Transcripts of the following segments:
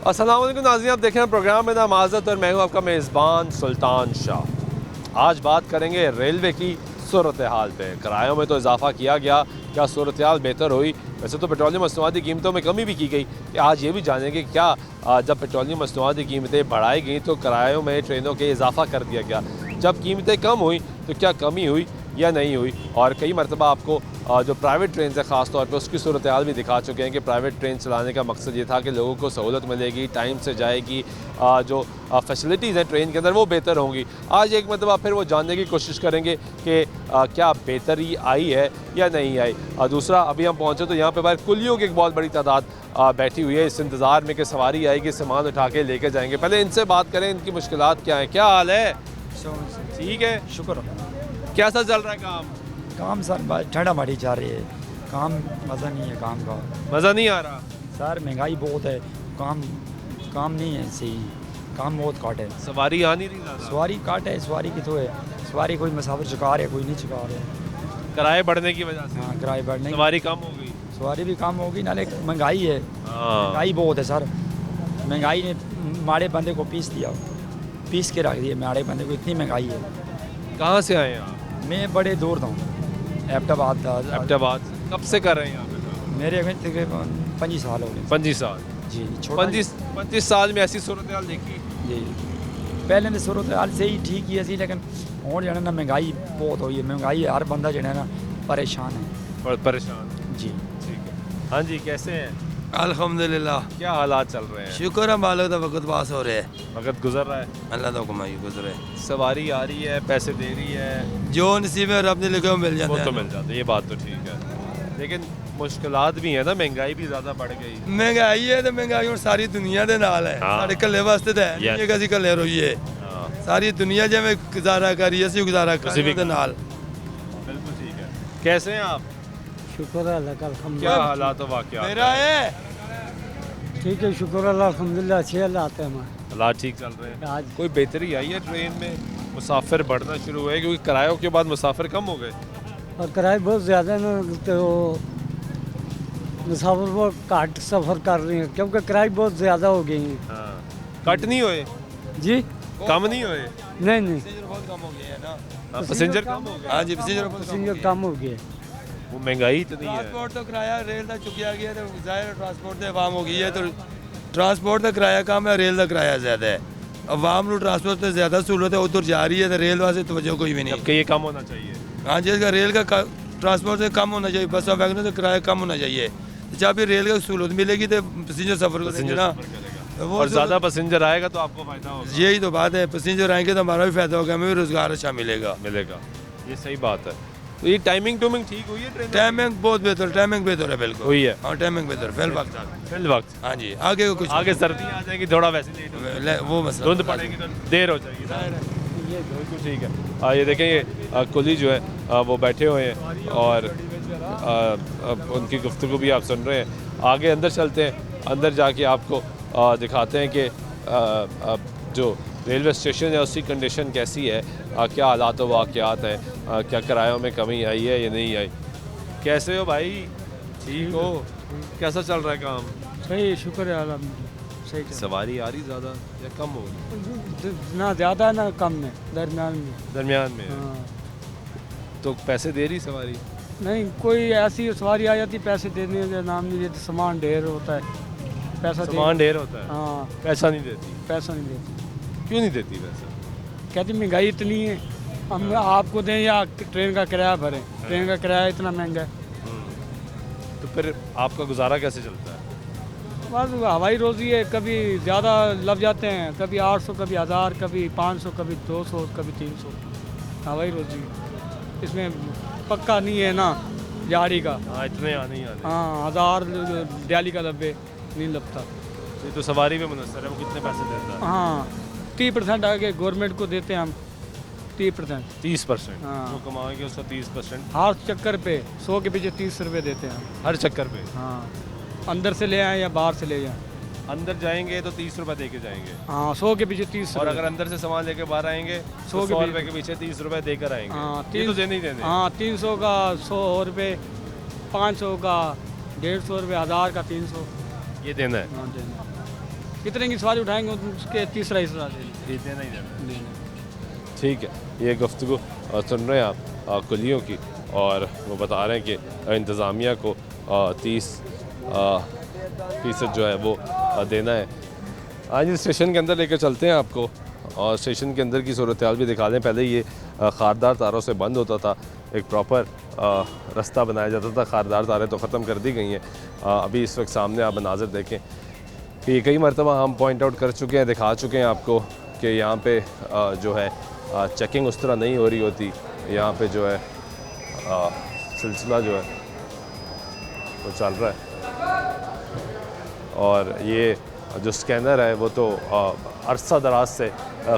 अस्सलाम वालेकुम नाज़रीन, आप देख रहे हैं प्रोग्राम में नामाज़त और मैं हूँ आपका मेज़बान सुल्तान शाह। आज बात करेंगे रेलवे की सूरत हाल पे। किरायों में तो इजाफ़ा किया गया, क्या सूरत हाल बेहतर हुई? वैसे तो पेट्रोलियम मसनूआत की कीमतों में कमी भी की गई। कि आज ये भी जानेंगे क्या जब पेट्रोलियम मसनूआत की कीमतें बढ़ाई गई तो किरायों में ट्रेनों के इजाफ़ा कर दिया गया। जब कीमतें कम हुई तो क्या कमी हुई या नहीं हुई? और कई मरतबा आपको जो प्राइवेट ट्रेन है ख़ास तौर पर उसकी सूरत हाल भी दिखा चुके हैं कि प्राइवेट ट्रेन चलाने का मकसद ये था कि लोगों को सहूलत मिलेगी, टाइम से जाएगी, जो फैसिलिटीज़ हैं ट्रेन के अंदर वो बेहतर होंगी। आज एक मरतबा फिर वो जानने की कोशिश करेंगे कि क्या बेहतरी आई है या नहीं आई। दूसरा, अभी हम पहुँचे तो यहाँ पर बाहर कुलियों की एक बहुत बड़ी तादाद बैठी हुई है इस इंतज़ार में कि सवारी आएगी, सामान उठा के लेके जाएंगे। पहले इनसे बात करें, इनकी मुश्किलात क्या हैं। क्या हाल है? ठीक है, शुक्र। कैसा चल रहा है काम? काम सर ठंडा मारी जा रही है, काम मज़ा नहीं है काम का। मज़ा नहीं आ रहा? सर महंगाई बहुत है, काम काम नहीं है सही, काम बहुत काट है। सवारी आ नहीं रही ज़्यादा? सवारी काट है, सवारी की तो है, सवारी कोई मुसाफिर चुका रहे, कोई नहीं चुका रहे। किराए बढ़ने की वजह से? हाँ, किराए बढ़ने की सवारी कम हो गई? सवारी भी कम होगी, नाले महंगाई है, महंगाई बहुत है सर। महंगाई ने माड़े बंदे को पीस दिया, पीस के रख दिया माड़े बंदे को, इतनी महंगाई है। कहाँ से आए हैं आप? मैं बड़े दूर था, एबटाबाद। अहमदाबाद। कब से कर रहे हैं यहाँ पे काम? मेरे अभी तकरीबन 25 साल हो गए। 25 साल? जी, छोटा 25 साल में ऐसी सूरत हाल देखी? जी, पहले ने सूरत हाल से ही ठीक ही सी, लेकिन और जो है ना महंगाई बहुत हुई है। महंगाई हर बंदा जो है ना परेशान है। और परेशान? जी, ठीक है। हाँ जी, कैसे हैं? अल्हम्दुलिल्लाह, क्या हालात चल रहे हैं? शुक्र है मालिक का वक्त पास हो रहा है, वक्त गुजर रहा है? अल्लाह का हुक्म है गुजरे। सवारी आ रही है, पैसे दे रही है, जो नसीब में रब ने लिखा वो मिल वो जाता तो है। मिल जाते हैं, ये बात तो ठीक है। लेकिन मुश्किलात भी हैं ना, महंगाई भी ज़्यादा बढ़ गई। महंगाई है तो महंगाई और सारी दुनिया के नाल है, हाँ। साढ़े कल्ले वास्ते तो है Yes. नहीं कि कल्ले रोइए। हाँ, सारी दुनिया जिवें गुजारा करी असीं गुजारा उसी भी करी नाल। बिल्कुल ठीक है। कैसे हैं आप? शुक्र है अल्लाह का, क्या अल्हम्दुलिल्लाह। हालात व वाक़यात? मेरा है ठीक है, शुक्र अल्लाह, अल्हम्दुलिल्लाह, अच्छे हालात है हमारे हालात ठीक चल रहे हैं। आज। कोई बेहतरी आई है ट्रेन में? मुसाफिर बढ़ना शुरू हुए क्योंकि किरायों के बाद मुसाफिर कम हो गए। और किराए बहुत ज़्यादा है ना, तो मुसाफिर वो घट सफ़र कर रहे हैं क्योंकि किराए बहुत ज़्यादा हो गई हैं। हाँ, कट नहीं हुए? जी, कम नहीं हुए? नहीं नहीं, बहुत कम हो गया है ना। पैसेंजर कम हो गए? हाँ जी, पैसेंजर पैसेंजर कम हो गए। वो महंगाई इतनी है। ट्रांसपोर्ट तो किराया रेल का चुकिया गया तो ज़ाहिर ट्रांसपोर्ट तो आवाम हो गई है, तो ट्रांसपोर्ट का किराया कम है, रेल का किराया ज़्यादा है। अवाम को ट्रांसपोर्ट से ज़्यादा सहूलत है, उधर जा रही है तो रेल वाले तवज्जो कोई भी नहीं। जबकि ये कम होना चाहिए। हाँ जी, इसका रेल का ट्रांसपोर्ट से कम होना चाहिए, बस वैगनों से किराया कम होना चाहिए। जब भी रेल का सहूलत मिलेगी तो पैसेंजर सफ़र करेंगे पैसेंजर ना। सफर करेगा। तो वो और ज़्यादा पैसेंजर आएगा तो आपको फायदा होगा। यही तो बात है, पैसेंजर आएंगे तो हमारा भी फायदा होगा, हमें भी रोजगार अच्छा मिलेगा। मिलेगा, ये सही बात है। तो ये टाइमिंग टूमिंग ठीक हुई है ट्रेन? टाइमिंग बहुत बेहतर, टाइमिंग बेहतर है बिल्कुल। हुई है? हाँ, टाइमिंग बेहतर फिल वक्त। फिल वक्त? हाँ जी, आगे को कुछ आगे सर्दी आ जाएगी, थोड़ा वैसे लेट हो जाएगी, वो मसला धुंध पड़ेगी तो देर हो जाएगी। ये बिल्कुल ठीक है। ये देखें, ये कुली जो है वो बैठे हुए हैं और अब उनकी गुफ्तगू भी आप सुन रहे हैं। आगे अंदर चलते हैं, अंदर जाके आपको दिखाते हैं कि जो रेलवे स्टेशन है उसकी कंडीशन कैसी है, क्या हालात व वाक़यात हैं, क्या किरायों में कमी आई है या नहीं आई। कैसे हो भाई? ठीक हो? कैसा चल रहा है काम? सही, शुक्र है अल्हम्दुलिल्लाह, सही चल सवारी आ रही ज़्यादा या कम हो गई? रहा है। ना ज़्यादा ना कम में, दरमियान में। दरमियान में है। हाँ, तो पैसे दे रही सवारी? नहीं, कोई ऐसी सवारी आ जाती पैसे देने का नाम नहीं देते, सामान ढेर होता है, पैसा सामान ढेर होता है, हाँ, पैसा नहीं देती। पैसा नहीं देते। क्यों नहीं देती पैसा? कहती महंगाई इतनी है, हम आपको दें या ट्रेन का किराया भरें, ट्रेन का किराया इतना महंगा है। तो फिर आपका गुजारा कैसे चलता है? बस हवाई रोज़ी है, कभी ज़्यादा लग जाते हैं, कभी 800, कभी 1000, कभी 500, कभी 200, कभी 300। हवाई रोज़ी है, इसमें पक्का नहीं है ना दिहाड़ी का। हाँ, इतने आने ही आने। हाँ, 1000 दिहाड़ी का लब्बे नहीं लगता। ये तो सवारी पे मुनसर है, वो कितने पैसे देता है? हाँ, 30% आगे गवर्नमेंट को देते हैं हम, 30%। 30%? हाँ। जो कमाएंगे उसका 30%? हर चक्कर पे 100 के पीछे 30 रुपये देते हैं हम। हर चक्कर पे? हाँ, अंदर से ले आए या बाहर से ले जाएं। अंदर जाएंगे तो 30 रुपये दे के जाएंगे, हाँ, 100 के पीछे 30 और रुपये। अगर अंदर से सामान लेके बाहर आएंगे तो 100 100 रुपये के पीछे 30 रुपये देकर आएंगे। हाँ, ये तो देने ही देने। हाँ, 300 का 100 रुपये, 500 का 150 रुपये, 1000 का 300। ये देना है। हाँ, देना। कितने की सवारी उठाएंगे उसके तीसरा हिस्सा देना ही देना। ठीक है, ये गुफ्तगू सुन रहे हैं आप कुलियों की, और वो बता रहे हैं कि इंतज़ामिया को 30% जो है वो देना है। आज स्टेशन के अंदर लेकर चलते हैं आपको, और स्टेशन के अंदर की सूरत हाल भी दिखा दें। पहले ये खारदार तारों से बंद होता था, एक प्रॉपर रास्ता बनाया जाता था। खारदार तारें तो ख़त्म कर दी गई हैं। अभी इस वक्त सामने आप मनाज़र देखें कि ये कई मरतबा हम पॉइंट आउट कर चुके हैं, दिखा चुके हैं आपको कि यहाँ पे जो है चेकिंग उस तरह नहीं हो रही होती। यहाँ पे जो है सिलसिला जो है वो चल रहा है, और ये जो स्कैनर है वो तो अरसा दराज से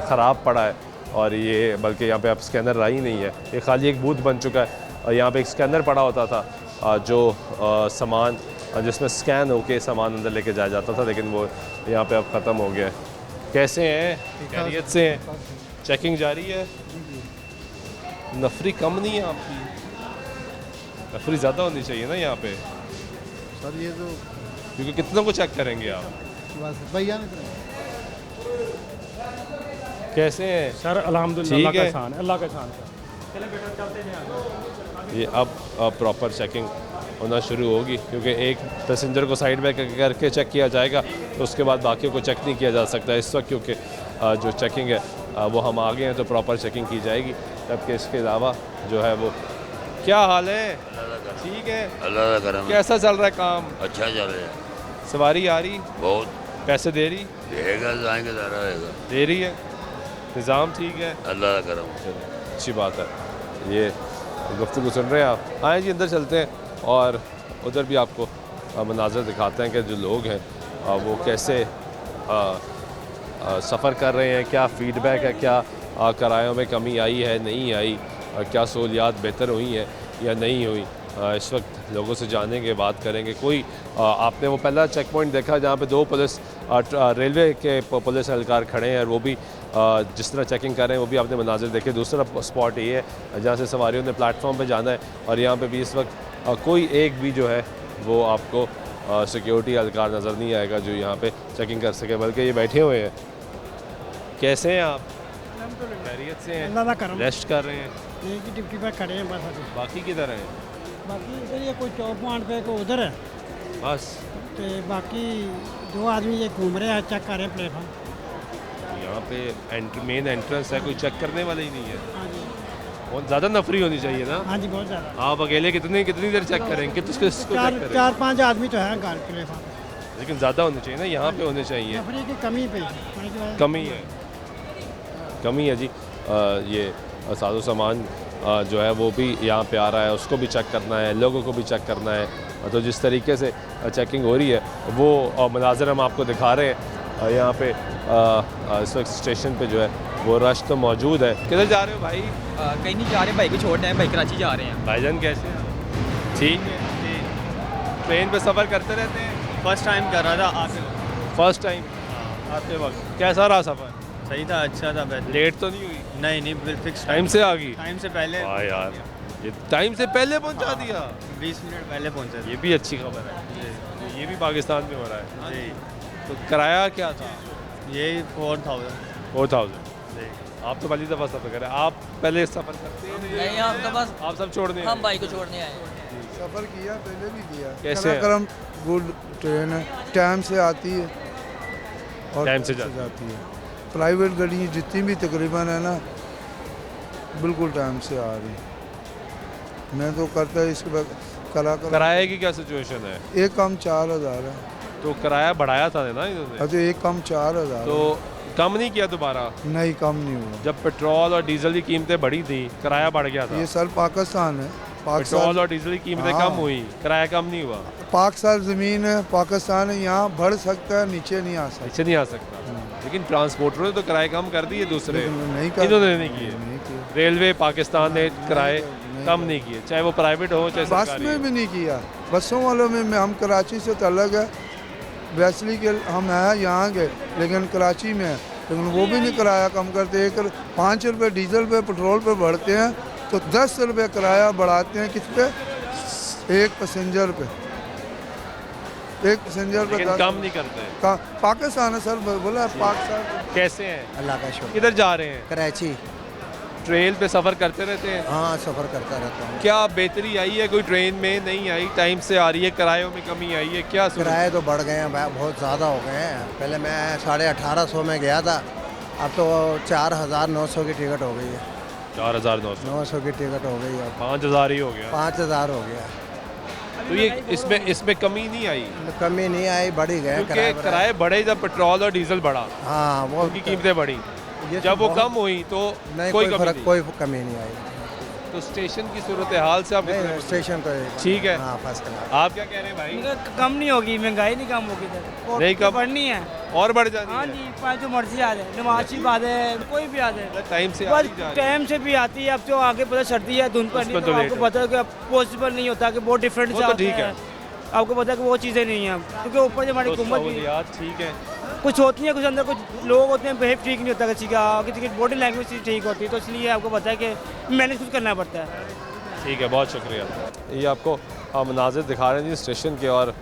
ख़राब पड़ा है, और ये बल्कि यहाँ पे अब स्कैनर रहा ही नहीं है, ये खाली एक बूथ बन चुका है। और यहाँ पे एक स्कैनर पड़ा होता था जो सामान जिसमें स्कैन होके सामान अंदर लेके जाया जाता था, लेकिन वो यहाँ पे अब ख़त्म हो गया है। कैसे हैं? खैरियत से हैं? चेकिंग जारी है? नफरी कम नहीं है आपकी? नफरी ज़्यादा होनी चाहिए ना यहाँ पे सर। ये तो क्योंकि कितनों को चेक करेंगे आप? बस भैया ने कैसे हैं सर? अल्हम्दुलिल्लाह, ठीक है। अल्लाह का एहसान है। चले बेटा चलते हैं। ये अब प्रॉपर चेकिंग होना शुरू होगी, क्योंकि एक पैसेंजर को साइड में करके चेक किया जाएगा, तो उसके बाद बाकियों को चेक नहीं किया जा सकता इस वक्त, क्योंकि जो चेकिंग है वो हम आ गए हैं, तो प्रॉपर चेकिंग की जाएगी। जबकि इसके अलावा जो है वो क्या हाल है? ठीक है, अल्लाह का करम है। कैसा चल रहा है काम? अच्छा चल रहा है। सवारी आ रही? बहुत पैसे दे रही? देगा, जाएंगे ज़रा रहेगा। दे रही है? निज़ाम ठीक है? अल्लाह का करम। चलो, अच्छी बात है। ये गुफ्तगू सुन रहे हैं आप? आए जी, अंदर चलते हैं और उधर भी आपको मनाज़र दिखाते हैं कि जो लोग हैं वो कैसे सफ़र कर रहे हैं, क्या फ़ीडबैक है, क्या किरायों में कमी आई है, नहीं आई, क्या सहूलियात बेहतर हुई हैं या नहीं हुई। इस वक्त लोगों से जानेंगे, बात करेंगे। कोई आपने वो पहला चेक पॉइंट देखा जहाँ पे 2 पुलिस रेलवे के पुलिस एहलकार खड़े हैं, और वो भी जिस तरह चेकिंग कर रहे हैं वो भी आपने मनाज़र देखे। दूसरा स्पॉट ये है जहाँ से सवारियों ने प्लेटफॉर्म पे जाना है, और यहाँ पे भी इस वक्त कोई एक भी जो है वो आपको सिक्योरिटी एहलकार नज़र नहीं आएगा जो यहाँ पे चेकिंग कर सके, बल्कि ये बैठे हुए हैं। कैसे हैं आप? खैरियत से हैं? अल्लाह का करम। रेस्ट कर रहे हैं? एक ही ड्यूटी पर खड़े हैं बस अभी। बाकी किधर हैं? बाकी इधर ये कोई 4 पॉइंट पे को उधर है, बस तो बाकी 2 आदमी ये घूम रहे हैं, चेक कर रहे हैं प्लेटफॉर्म। यहाँ पे मेन एंट्रेंस है, कोई चेक करने वाला ही नहीं है। हाँ जी, बहुत ज़्यादा नफरी होनी चाहिए ना? हाँ जी, बहुत ज़्यादा। आप अकेले कितनी देर चेक करेंगे? किसको चेक करेंगे? 4-5 आदमी तो है गाड़ी प्लेटफॉर्म पे। लेकिन ज़्यादा होने चाहिए ना, यहाँ पे होने चाहिए। नफरी की कमी पे होने की वजह- कमी है, कमी है जी। ये साजो सामान जो है वो भी यहाँ पे आ रहा है, उसको भी चेक करना है, लोगों को भी चेक करना है। तो जिस तरीके से चेकिंग हो रही है वो मनाज़र हम आपको दिखा रहे हैं। यहाँ पे इस वक्त स्टेशन पे जो है वो रश तो मौजूद है। किधर जा रहे हो भाई? कहीं नहीं जा रहे, भाई को छोड़ने हैं, भाई कराची जा रहे हैं। भाईजान कैसे हैं? ठीक है। ट्रेन पे सफ़र करते रहते हैं? फर्स्ट टाइम कर रहा था आते फर्स्ट टाइम आते वक्त कैसा रहा सफ़र? सही था, अच्छा था, बेहतर। लेट तो नहीं हुई? नहीं फिक्स टाइम से आ गई? टाइम से पहले। हाँ यार, ये टाइम से पहले पहुंचा दिया। 20 मिनट पहले पहुंचा ये भी अच्छी खबर है। ये भी पाकिस्तान में हो रहा है। जी। तो किराया क्या था? ये 4000। 4000। आप तो पहली दफ़ा सफ़र करें। आप पहले सफ़र करते हैं? नहीं, हम तो बस आप सब छोड़ने हम भाई को छोड़ने आए। सफ़र किया, पहले भी किया। कैसे है? करम गुड ट्रेन है, टाइम से आती है और टाइम से जाती है। प्राइवेट गाड़ी जितनी भी तकरीबन है ना, बिल्कुल टाइम से आ रही। मैं तो करता है इसके बाद किराए की क्या सिचुएशन है? एक कम 4000 है। तो किराया बढ़ाया था ना इन्होंने? अच्छा, एक कम 4000। तो कम नहीं किया दोबारा? नहीं, कम नहीं हुआ। जब पेट्रोल और डीजल की कीमतें बढ़ी थी, किराया बढ़ गया था। ये सर पाकिस्तान है। पेट्रोल और डीजल की कीमतें हाँ। कम हुई, किराया कम नहीं हुआ। पाक साल ज़मीन है, पाकिस्तान है, यहाँ बढ़ सकता है, नीचे नहीं आ सकता। नीचे नहीं आ सकता। लेकिन ट्रांसपोर्टरों ने तो किराए कम कर दिए दूसरे, नहीं कर इन्होंने नहीं किए। नहीं किया। रेलवे पाकिस्तान ने किराए कम नहीं किए, चाहे वो प्राइवेट हो चाहे बस सरकारी में हो। भी नहीं किया। बसों वालों में हम कराची से तो अलग है, वैसली के हम हैं यहाँ के, लेकिन कराची में है, लेकिन वो भी नहीं किराया कम करते। 5 रुपये डीजल पे पेट्रोल पे बढ़ते हैं, तो 10 रुपये किराया बढ़ाते हैं किस पे? एक पैसेंजर पे। एक पैसेंजर पे लेकिन 10 कम नहीं करते। पाकिस्तान है सर, बोला है पाकिस्तान। कैसे हैं? अल्लाह का शुक्र। किधर जा रहे हैं? कराची। ट्रेन पे सफ़र करते रहते हैं? हाँ, सफ़र करता रहता हूँ। क्या बेहतरी आई है कोई ट्रेन में? नहीं आई, टाइम से आ रही है, किरायों में कमी आई है, क्या किराए तो बढ़ गए हैं, बहुत ज़्यादा हो गए हैं। पहले मैं 1850 में गया था, अब तो 4900 की टिकट हो गई है। 4900 की टिकट हो गई है, 5000 ही हो गया। 5000 हो गया। तो ये इसमें कमी नहीं आई? कमी नहीं आई, बढ़ ही गए क्योंकि किराए बढ़े जब पेट्रोल और डीजल बढ़ा, हाँ, वो उनकी कीमतें बढ़ी। ये जब वो बहुत- कम हुई तो नहीं, कोई कोई कमी नहीं आई। तो स्टेशन की सूरत हाल से आप कितने नहीं, खुश हैं? स्टेशन तो ठीक है। हाँ, फर्स्ट क्लास। आप क्या कह रहे हैं भाई? कम नहीं होगी, महंगाई नहीं कम होगी इधर, नहीं कम बढ़नी है। और बढ़ जाती हाँ है? जी, पाँच जो मर्जी आ जाए, नमाज़ी बात है, कोई भी आ जाए, टाइम से आ बस ही जा रही है। टाइम से भी आती है। अब तो आगे पता सर्दी है, धुंध पड़नी है, उसमें तो तो लेट आपको है। पता है कि पॉसिबल नहीं होता कि बहुत डिफरेंट वो तो ठीक है। आपको पता है कि वो चीज़ें नहीं हैं, क्योंकि ऊपर से हमारी तो हुकूमत भी सहूलियात ठीक है। कुछ होती है, कुछ अंदर कुछ लोग होते हैं बिहेव ठीक नहीं होता किसी का, किसी की बॉडी लैंग्वेज ठीक होती है, तो इसलिए आपको पता है कि मैनेज कुछ करना पड़ता है। ठीक है, बहुत शुक्रिया। ये आपको मनाजिर दिखा रहे हैं जी स्टेशन के, और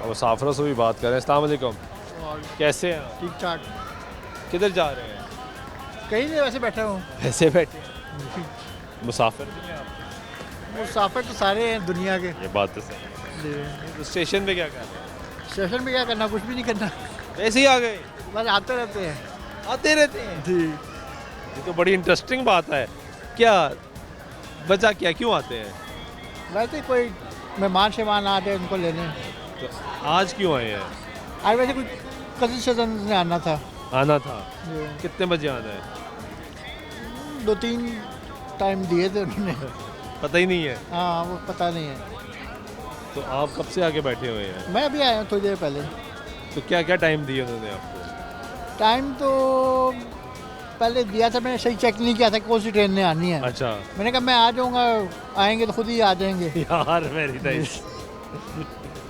मुसाफिरों से भी बात कर रहे हैं। अस्सलाम वालेकुम, कैसे हैं आप? ठीक ठाक। किधर जा रहे हैं? कहीं नहीं, वैसे बैठा हूँ। ऐसे बैठे हैं? मुसाफिर भी हैं आप? मुसाफिर तो सारे हैं दुनिया के। ये बात तो सही है। तो स्टेशन पे क्या कर रहे हैं? स्टेशन पे क्या करना, कुछ भी नहीं करना, वैसे ही आ गए? बस आते रहते हैं। आते रहते हैं जी। ये तो बड़ी इंटरेस्टिंग बात है। क्या वजह क्या, क्यों आते हैं? वैसे कोई मेहमान शेमान आते हैं उनको लेने। तो आज क्यों आए हैं? आज वैसे कुछ कज़न शज़न ने आना था। आना था। जी। कितने बजे आना है? 2-3 टाइम दिए थे उन्होंने। पता ही नहीं है। हाँ, वो पता नहीं है। तो आप कब से आके बैठे हुए हैं? मैं अभी आया हूँ थोड़ी देर पहले। तो क्या क्या टाइम दिए उन्होंने आपको? टाइम तो पहले दिया था, मैंने सही चेक नहीं किया था कौन सी ट्रेन ने आनी है। अच्छा। मैंने कहा मैं आ जाऊँगा, आएंगे तो खुद ही आ जाएंगे। यार वेरी नाइस।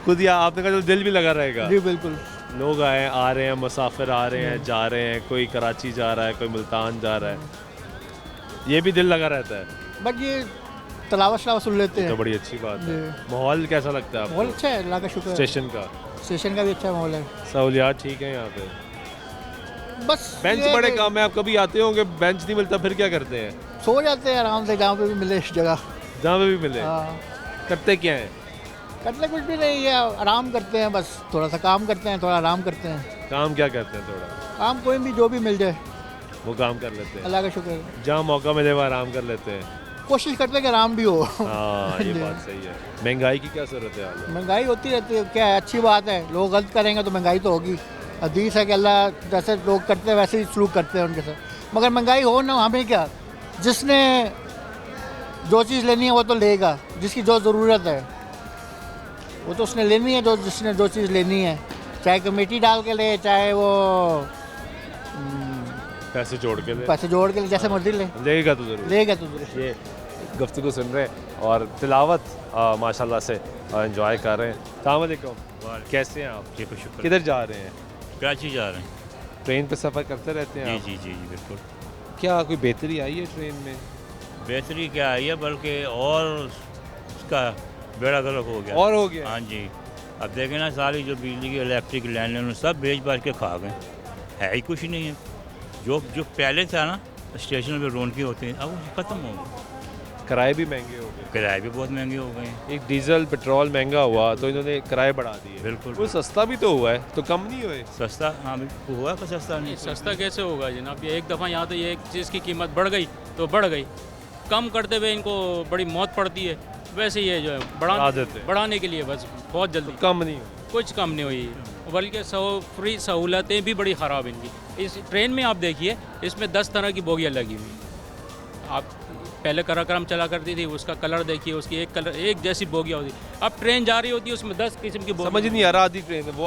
खुद या आपने कहा तो दिल भी लगा रहेगा। जी बिल्कुल। लोग आए, आ रहे हैं, मुसाफिर आ रहे हैं, जा रहे हैं, कोई कराची जा रहा है, कोई मुल्तान जा रहा है, ये भी दिल लगा रहता है। बट ये तलावत शलावत सुन लेते तो हैं। बड़ी अच्छी बात है। जी। माहौल कैसा लगता है माहौल आपको? अच्छा है, अल्लाह का शुक्र है। स्टेशन का? स्टेशन का भी अच्छा माहौल है। सहूलियात ठीक है यहाँ पे? बस बेंच ये बड़े कि कम है, आप कभी आते होंगे, बेंच नहीं मिलता, फिर क्या करते हैं? सो जाते हैं आराम से, जहाँ पे भी मिले इस जगह। जहाँ पे भी मिले। हाँ, करते क्या है? करते कुछ भी नहीं है, आराम करते हैं, बस थोड़ा सा काम करते हैं, थोड़ा आराम करते हैं। काम क्या करते हैं? थोड़ा काम कोई भी जो भी मिल जाए, वो काम कर लेते हैं। अल्लाह का शुक्र है। जहाँ मौका मिले वहाँ आराम कर लेते हैं। कोशिश करते हैं कि आराम भी हो। हाँ, ये बात सही है। महंगाई की क्या सूरत है? महंगाई होती रहती है, क्या है, अच्छी बात है। लोग गलत करेंगे तो महंगाई तो होगी। हदीस है कि अल्लाह जैसे लोग करते हैं वैसे ही सलूक करते हैं उनके साथ। मगर महंगाई हो ना, हमें क्या, जिसने जो चीज़ लेनी है वो तो लेगा, जिसकी जो ज़रूरत है वो तो उसने लेनी है, जो जिसने जो चीज़ लेनी है, चाहे कमेटी डाल के ले, चाहे वो पैसे जोड़ के ले, पैसे जोड़ के ले, जैसे मर्जी ले, लेगा तो जरूर। लेगा तो ज़रूर। ये गुफ्तगू सुन रहे हैं और तिलावत माशाल्लाह से एंजॉय कर रहे हैं। अस्सलाम वालेकुम, कैसे हैं आप? ठीक है, शुक्र। किधर जा रहे हैं? कराची जा रहे हैं। ट्रेन पे सफ़र करते रहते हैं जी आप? जी जी जी बिल्कुल। क्या कोई बेहतरी आई है ट्रेन में? बेहतरी क्या आई है, बल्कि और उसका बेड़ा गर्क हो गया। और हो गया? हाँ जी। अब देखें ना, सारी जो बिजली की इलेक्ट्रिक लाइन उन्होंने सब बेच बाज के खा गए, है ही कुछ नहीं है। जो जो पहले था ना स्टेशन पे रौनकी होती है, अब वो ख़त्म हो गई। किराए भी महंगे हो गए। किराए भी बहुत महंगे हो गए हैं। एक डीजल पेट्रोल महंगा हुआ तो इन्होंने किराए बढ़ा दिए। बिल्कुल। वो सस्ता भी तो हुआ है, तो कम नहीं हुए? सस्ता, हाँ हुआ का सस्ता नहीं। सस्ता कैसे होगा जनाब? ये एक दफ़ा यहाँ तो ये एक चीज़ की कीमत बढ़ गई तो बढ़ गई, कम करते हुए इनको बड़ी मौत पड़ती है। वैसे ये जो है बढ़ाने के लिए बस बहुत जल्दी तो कम नहीं हुई। कुछ कम नहीं हुई, बल्कि फ्री सहूलतें भी बड़ी ख़राब इनकी। इस ट्रेन में आप देखिए, इसमें 10 तरह की बोगियाँ लगी हुई। आप पहले कराक्रम चला करती थी, उसका कलर देखिए, उसकी एक जैसी बोगियाँ होती। अब ट्रेन जा रही होती है, उसमें 10 किस्म की बोगियाँ। समझ नहीं आ रहा, आधी ट्रेन है वो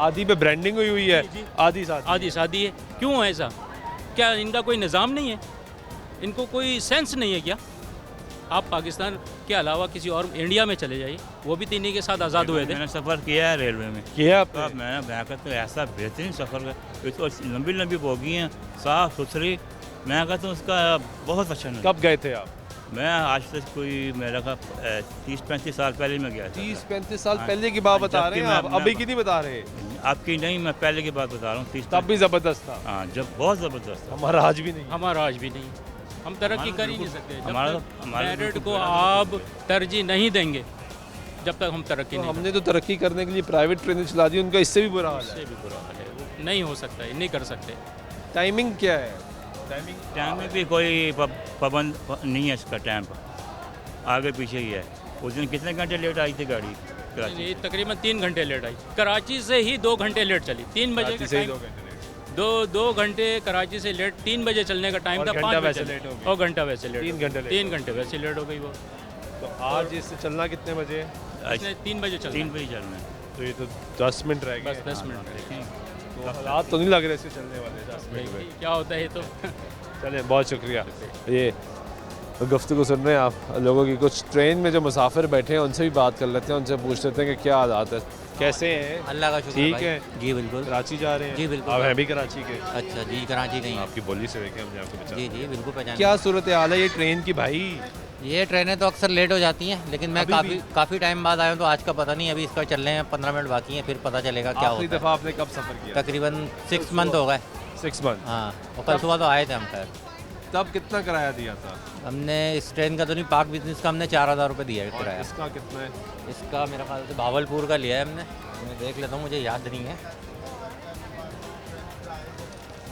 आधी पे ब्रांडिंग हुई है, आधी सादी है। क्यों ऐसा? क्या इनका कोई निज़ाम नहीं है? इनको कोई सेंस नहीं है क्या? आप पाकिस्तान के अलावा किसी और इंडिया में चले जाइए, वो भी तीनी के साथ आज़ाद हुए थे। मैंने सफ़र किया है रेलवे में। किया तो मैंने कहता तो ऐसा बेहतरीन सफ़र है, तो लंबी लंबी बोगी हैं, साफ़ सुथरी। मैं कहता हूँ उसका बहुत अच्छा नहीं। कब गए थे आप? मैं आज तक कोई मेरा का 30-35 साल पहले मैं गया था। 30-35 साल पहले की बात बता रहे हैं आप, अभी की नहीं बता रहे? आपकी नहीं, मैं पहले की बात बता रहा हूँ। 30 तब भी ज़बरदस्त था। हाँ, जब बहुत ज़बरदस्त था। हमारा आज भी नहीं। हमारा आज भी नहीं, हम तरक्की कर ही नहीं सकते हमारा जब तक मेरिट को आप तरजीह नहीं देंगे, जब तक हम तरक्की नहीं। हमने तो तरक्की करने के लिए प्राइवेट ट्रेनें चला दी, उनका इससे भी बुरा हाल है। इससे भी बुरा हाल है, वो नहीं हो सकता है, नहीं कर सकते। टाइमिंग क्या है? टाइम में भी कोई पाबंद नहीं है इसका। टाइम आगे पीछे ही है। उस दिन कितने घंटे लेट आई थी गाड़ी कराची? ये तकरीबन 3 घंटे लेट आई। कराची से ही 2 घंटे लेट चली। 3 बजे का टाइम, 2 घंटे कराची से लेट, 3 बजे चलने का टाइम था, 5 बजे लेट हो गई। और घंटा वैसे लेट, 3 घंटे वैसे लेट हो गई वो। तो आज इससे चलना कितने बजे? 3 बजे चलना। 3 बजे चलना है। तो ये तो 10 मिनट रह गए। बस 10 मिनट रह गए। तो हालात तो नहीं लग रहे इससे चलने वाले 10 मिनट में। क्या होता है ये तो। चलें, बहुत शुक्रिया। ये गुफ्तगू सुन रहे हैं आप लोगों की। कुछ ट्रेन में जो मुसाफिर बैठे हैं उनसे भी बात कर लेते हैं, उनसे पूछ लेते हैं कि क्या हालात है, कैसे हैं? अल्लाह का शुक्र ठीक भाई। है जी बिल्कुल। कराची जा रहे हैं? जी बिल्कुल। आप हैं भी कराची के? अच्छा जी, कराची नहीं। आपकी बोली से देखें हमने आपको पहचाना। जी जी बिल्कुल पहचान। क्या सूरत हाल है ये ट्रेन की भाई? ये ट्रेनें तो अक्सर लेट हो जाती हैं, लेकिन मैं काफ़ी टाइम बाद आया हूँ, तो आज का पता नहीं। अभी इसका चलने में 15 मिनट बाकी हैं, फिर पता चलेगा क्या होता है। आखिरी दफ़ा आपने कब सफ़र किया? तकरीबन 6 मंथ हो गए। 6 मंथ। हाँ, और कल सुबह तो आए थे हम। खैर तब कितना किराया दिया था? हमने इस ट्रेन का तो नहीं, पाक बिजनेस का हमने 4000 रुपये दिया है किराया। इसका कितना है? इसका मेरा ख्याल से भावलपुर का लिया है हमने। मैं देख लेता हूँ, मुझे याद नहीं है।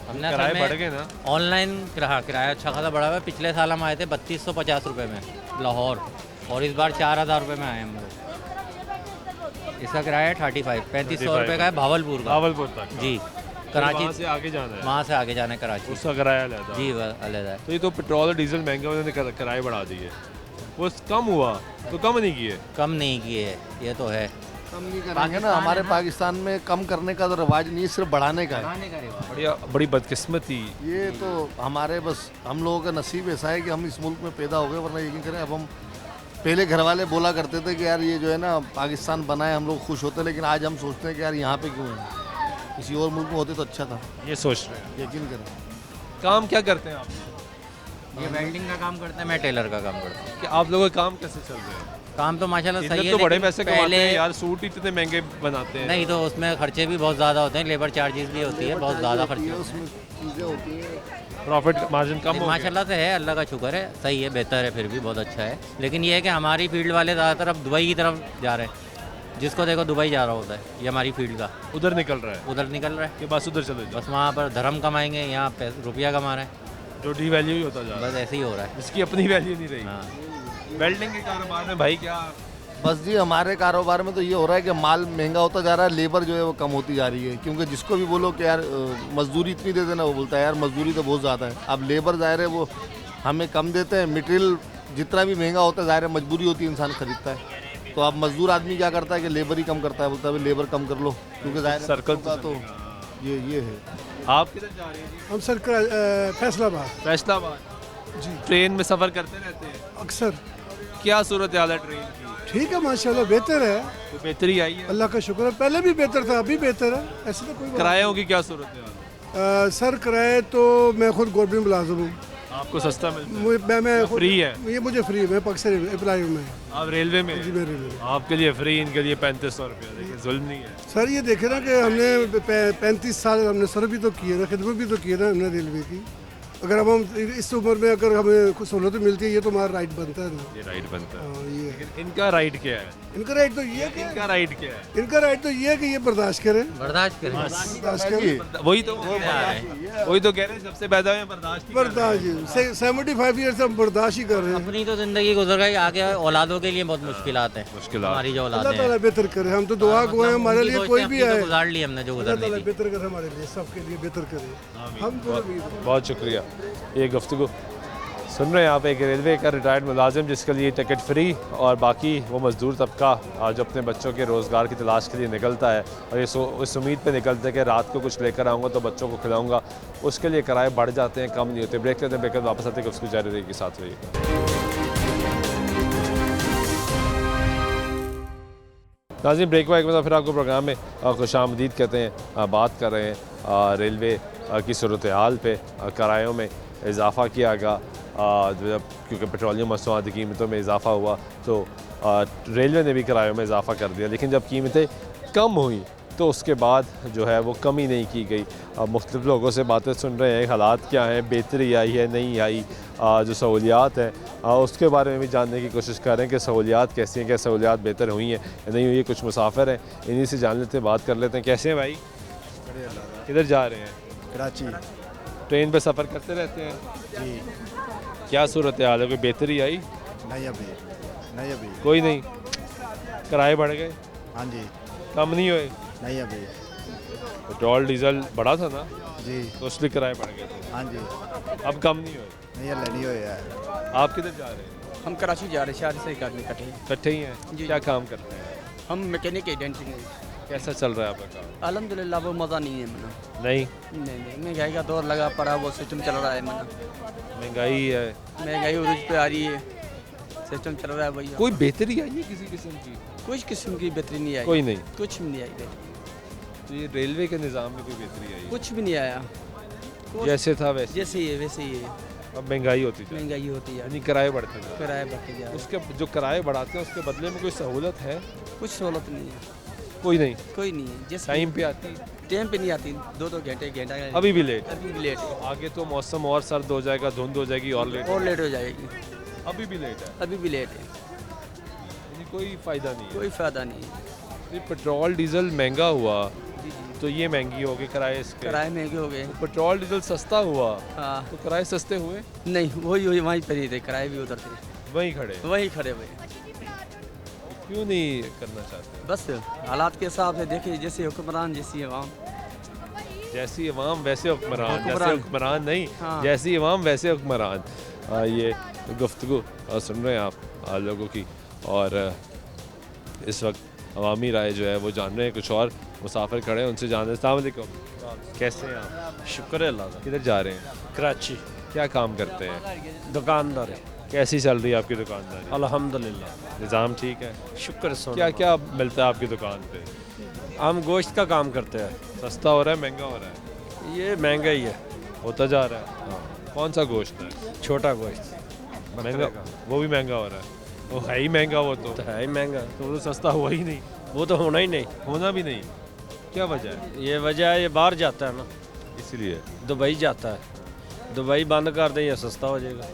हमने किराए बढ़ गए ना? ऑनलाइन किराया अच्छा खासा बढ़ा हुआ है। पिछले साल हम आए थे 3250 रुपये में लाहौर, और इस बार 4000 रुपये में आए हम लोग। इसका किराया है 3500 रुपये का है भावलपुर का। भावलपुर तक? जी। कराची से आगे जाना है? वहाँ से आगे जाना है कराची। उसका किराया अलग? जी अलग है। तो ये तो पेट्रोल और डीजल महंगे, उन्होंने किराए बढ़ा दिए। वो कम हुआ तो कम नहीं किए? कम नहीं किए, ये तो है। कम नहीं करेंगे ना। हमारे पाकिस्तान में कम करने का तो रिवाज नहीं है, सिर्फ बढ़ाने का है। बड़ी बदकिस्मती। ये तो हमारे बस हम लोगों का नसीब ऐसा है कि हम इस मुल्क में पैदा हो गए, वरना यकीन करें अब हम पहले घर वाले बोला करते थे कि यार ये जो है ना पाकिस्तान बना है, हम लोग खुश होते हैं, लेकिन आज हम सोचते हैं कि यार यहाँ पे क्यों है, किसी और मुल्क में होते तो अच्छा था। ये सोच रहे हैं? यकीन करें। काम क्या करते हैं आप? ये वेल्डिंग का काम करते हैं, मैं टेलर का काम करता हूँ। कि आप लोगों का काम कैसे चल रहा है? काम तो माशाल्लाह सही है। तो बड़े पैसे कमाते पहले हैं यार, सूट ही इतने महंगे बनाते हैं। नहीं तो उसमें खर्चे भी बहुत ज़्यादा होते हैं, लेबर चार्जेस भी होती है, बहुत ज़्यादा खर्चे उसमें चीज़ें होती हैं। प्रॉफिट मार्जिन कम हो गया? माशाल्लाह से है, अल्लाह का शुक्र है, सही है, बेहतर है, फिर भी बहुत अच्छा है। लेकिन ये है कि हमारी फील्ड वाले ज़्यादातर अब दुबई की तरफ जा रहे हैं। जिसको देखो दुबई जा रहा होता है, ये हमारी फील्ड का उधर निकल रहा है। उधर निकल रहा है कि बस उधर चले जाओ, बस वहाँ पर धर्म कमाएंगे, यहाँ रुपया कमा रहे हैं, जो डी वैल्यू ही होता जा रहा है। बस ऐसे ही हो रहा है, जिसकी अपनी वैल्यू नहीं रही। हाँ। वेल्डिंग के कारोबार में भाई क्या? बस जी हमारे कारोबार में तो ये हो रहा है कि माल महंगा होता जा रहा है, लेबर जो है वो कम होती जा रही है। क्योंकि जिसको भी बोलो कि यार मजदूरी इतनी दे देना, वो बोलता है यार मजदूरी तो बहुत ज़्यादा है। अब लेबर ज़ाहिर है वो हमें कम देते हैं, मटेरियल जितना भी महंगा होता है ज़ाहिर है मजबूरी होती है, इंसान खरीदता है। तो अब मजदूर आदमी क्या करता है कि लेबर ही कम करता है, बोलता है लेबर कम कर लो, क्योंकि ज़ाहिर सर्कल का तो ये है। आप किधर जा रहे हैं? हम सर फैसलाबाद। फैसलाबाद जी। ट्रेन में सफ़र करते रहते हैं अक्सर। क्या सूरत हाल है ट्रेन की? ठीक है माशाल्लाह, बेहतर है। तो बेहतरी आई है, अल्लाह का शुक्र है। पहले भी बेहतर था, अभी बेहतर है, ऐसे तो कोई बात किरायों की क्या सूरत है? सर किराए तो मैं खुद गवर्नमेंट मुलाजिम हूँ, आपको सस्ता मिलता है? मैं फ्री है? ये मुझे फ्री है, मैं पाकिस्तान एम्प्लॉय हूँ मैं। आप रेलवे में? जी मैं रेलवे में। आपके लिए फ्री, इनके लिए 3500 रुपया। देखिए जुल्म नहीं है सर। ये देखे ना कि हमने 35 साल हमने सर्व भी तो किए ना, खिदमत भी तो किए ना हमने रेलवे की। अगर अब हम इस उम्र में अगर हमें कुछ सहूलत मिलती है, ये तो हमारा राइट बनता है ना। ये राइट बनता है। ये लेकिन इनका राइट क्या है? इनका राइट तो ये है कि इनका राइट क्या है? इनका राइट तो ये है कि ये बर्दाश्त करें, बर्दाश्त करें। वही तो कह रहे हैं, सबसे पैदा है बर्दाश्त। 75 ईयर से हम बर्दाश्त ही कर रहे हैं। अपनी तो ज़िंदगी गुजर गई, आगे औलादों के लिए बहुत मुश्किलात हैं। हमारी जो औलाद अल्लाह ताला बेहतर करे, हम तो दुआ गो हैं हमारे लिए, कोई भी आए गुजार ली हमने जो गुजरनी थी। बेहतर करे हमारे लिए, सबके लिए बेहतर करे। हम बहुत शुक्रिया। ये गुफ्तगू सुन रहे हैं आप, एक रेलवे का रिटायर्ड मुलाजिम जिसके लिए टिकट फ्री, और बाकी वो मज़दूर तबका जो अपने बच्चों के रोज़गार की तलाश के लिए निकलता है, और ये इस उम्मीद पे निकलते हैं कि रात को कुछ लेकर आऊँगा तो बच्चों को खिलाऊँगा, उसके लिए किराए बढ़ जाते हैं, कम नहीं होते। ब्रेक लेते हैं, ब्रेक वापस आते हैं, उसको जारी रहेगी, साथ रहिएगा। नाज़रीन, ब्रेक वाइक में फिर आपको प्रोग्राम में खुशामदीद कहते हैं। बात कर रहे हैं रेलवे की सूरत हाल पे। किरायों में इजाफ़ा किया गया, जब क्योंकि पेट्रोलियम मसनूआत की कीमतों में इजाफा हुआ तो रेलवे ने भी किरायों में इजाफा कर दिया, लेकिन जब कीमतें कम हुई तो उसके बाद जो है वो कमी नहीं की गई। अब मुख्तलिफ़ लोगों से बातें सुन रहे हैं, हालात क्या हैं, बेहतरी आई है नहीं आई, जो सहूलियात हैं उसके बारे में भी जानने की कोशिश कर रहे हैं कि सहूलियात कैसी हैं, क्या सहूलियात बेहतर हुई हैं या नहीं हुई है। कुछ मुसाफिर हैं, इन्हीं से जान लेते हैं, बात कर लेते हैं। कैसे हैं भाई? किधर जा रहे हैं? कराची। ट्रेन पे सफ़र करते रहते हैं जी। क्या सूरत हाल है, कोई बेहतरी आई? नहीं अभी कोई नहीं। किराए बढ़ गए? हाँ जी। कम नहीं हुए? नहीं अभी। पेट्रोल डीजल बढ़ा था ना जी, तो इसलिए किराए बढ़ गए थे। हाँ जी। अब कम नहीं हुए? नहीं हुए यार। आप किधर जा रहे हैं? हम कराची जा रहे हैं, शहर से इकट्ठे इकट्ठे ही हैं? जी। क्या काम करते हैं? हम मैकेनिक एजेंसी हैं। कैसा चल रहा है आपका काम? अल्हम्दुलिल्लाह वो मज़ा नहीं है मना। नहीं महंगाई का दौर लगा पड़ा, वो सिस्टम चल रहा है मना। महंगाई है, महंगाई उरूज पे आ रही है, सिस्टम चल रहा है भैया। कोई बेहतरी आई है किसी किस्म की? कुछ किस्म की बेहतरी नहीं आई। कोई नहीं। कुछ भी नहीं आई बेहतरी, तो ये रेलवे के निज़ाम में कोई बेहतरी आई? कुछ भी नहीं आया। जैसे था वैसे? जैसे ही है वैसे ही है। अब महंगाई होती है, महंगाई होती है, यानी किराए बढ़ते हैं। किराए बढ़ते जा रहे हैं। उसके जो किराए बढ़ाते हैं उसके बदले में कोई सहूलत है? कुछ सहूलत नहीं है, कोई नहीं। कोई नहीं है। जैसे टाइम पे आती? टाइम पे नहीं आती, 2-2 घंटा। अभी भी लेट? अभी भी लेट है। आगे तो मौसम और सर्द हो जाएगा, धुंध हो जाएगी और लेट हो जाएगी। अभी भी लेट है? अभी भी लेट है, यानी कोई फ़ायदा नहीं है? कोई फ़ायदा नहीं है। ये पेट्रोल डीजल महंगा हुआ तो ये महंगी हो गई किराए इसके? किराए महंगे हो गए। पेट्रोल डीजल सस्ता हुआ हाँ, तो किराए सस्ते हुए? नहीं वही वहीं पर ही थे, किराए भी उधर थे, वहीं खड़े? वहीं खड़े हुए। क्यों नहीं करना चाहते? बस हालात के हिसाब से देखिए, जैसे हुक्मरान जैसी आवाम। जैसी अवाम वैसे हुक्मरान, जैसे हुक्मरान। हुक्मरान नहीं, हाँ। जैसी अवाम वैसे हुक्मरान। ये गुफ्तगू सुन रहे हैं आप लोगों की, और इस वक्त अवामी राय जो है वो जान रहे हैं। कुछ और मुसाफिर खड़े हैं, उनसे जान रहे हैं। अस्सलाम वालेकुम, कैसे हैं आप? शुक्र है अल्लाह का। किधर जा रहे हैं? कराची। क्या काम करते हैं? दुकानदार है। कैसी चल रही है आपकी दुकानदारी? अल्हम्दुलिल्लाह, निज़ाम ठीक है? शुक्र सोना। क्या क्या मिलता है आपकी दुकान पे? हम गोश्त का काम करते हैं। सस्ता हो रहा है महंगा हो रहा है? ये महंगा ही है, होता जा रहा है। हाँ। कौन सा गोश्त है? छोटा गोश्त महंगा? वो भी महंगा हो रहा है? वो है ही महंगा, वो तो है ही महंगा, तो वो तो सस्ता हुआ ही नहीं। वो तो होना ही नहीं। होना भी नहीं? क्या वजह है? ये वजह है, ये बाहर जाता है ना, इसलिए दुबई जाता है। दुबई बंद कर दें या सस्ता हो जाएगा,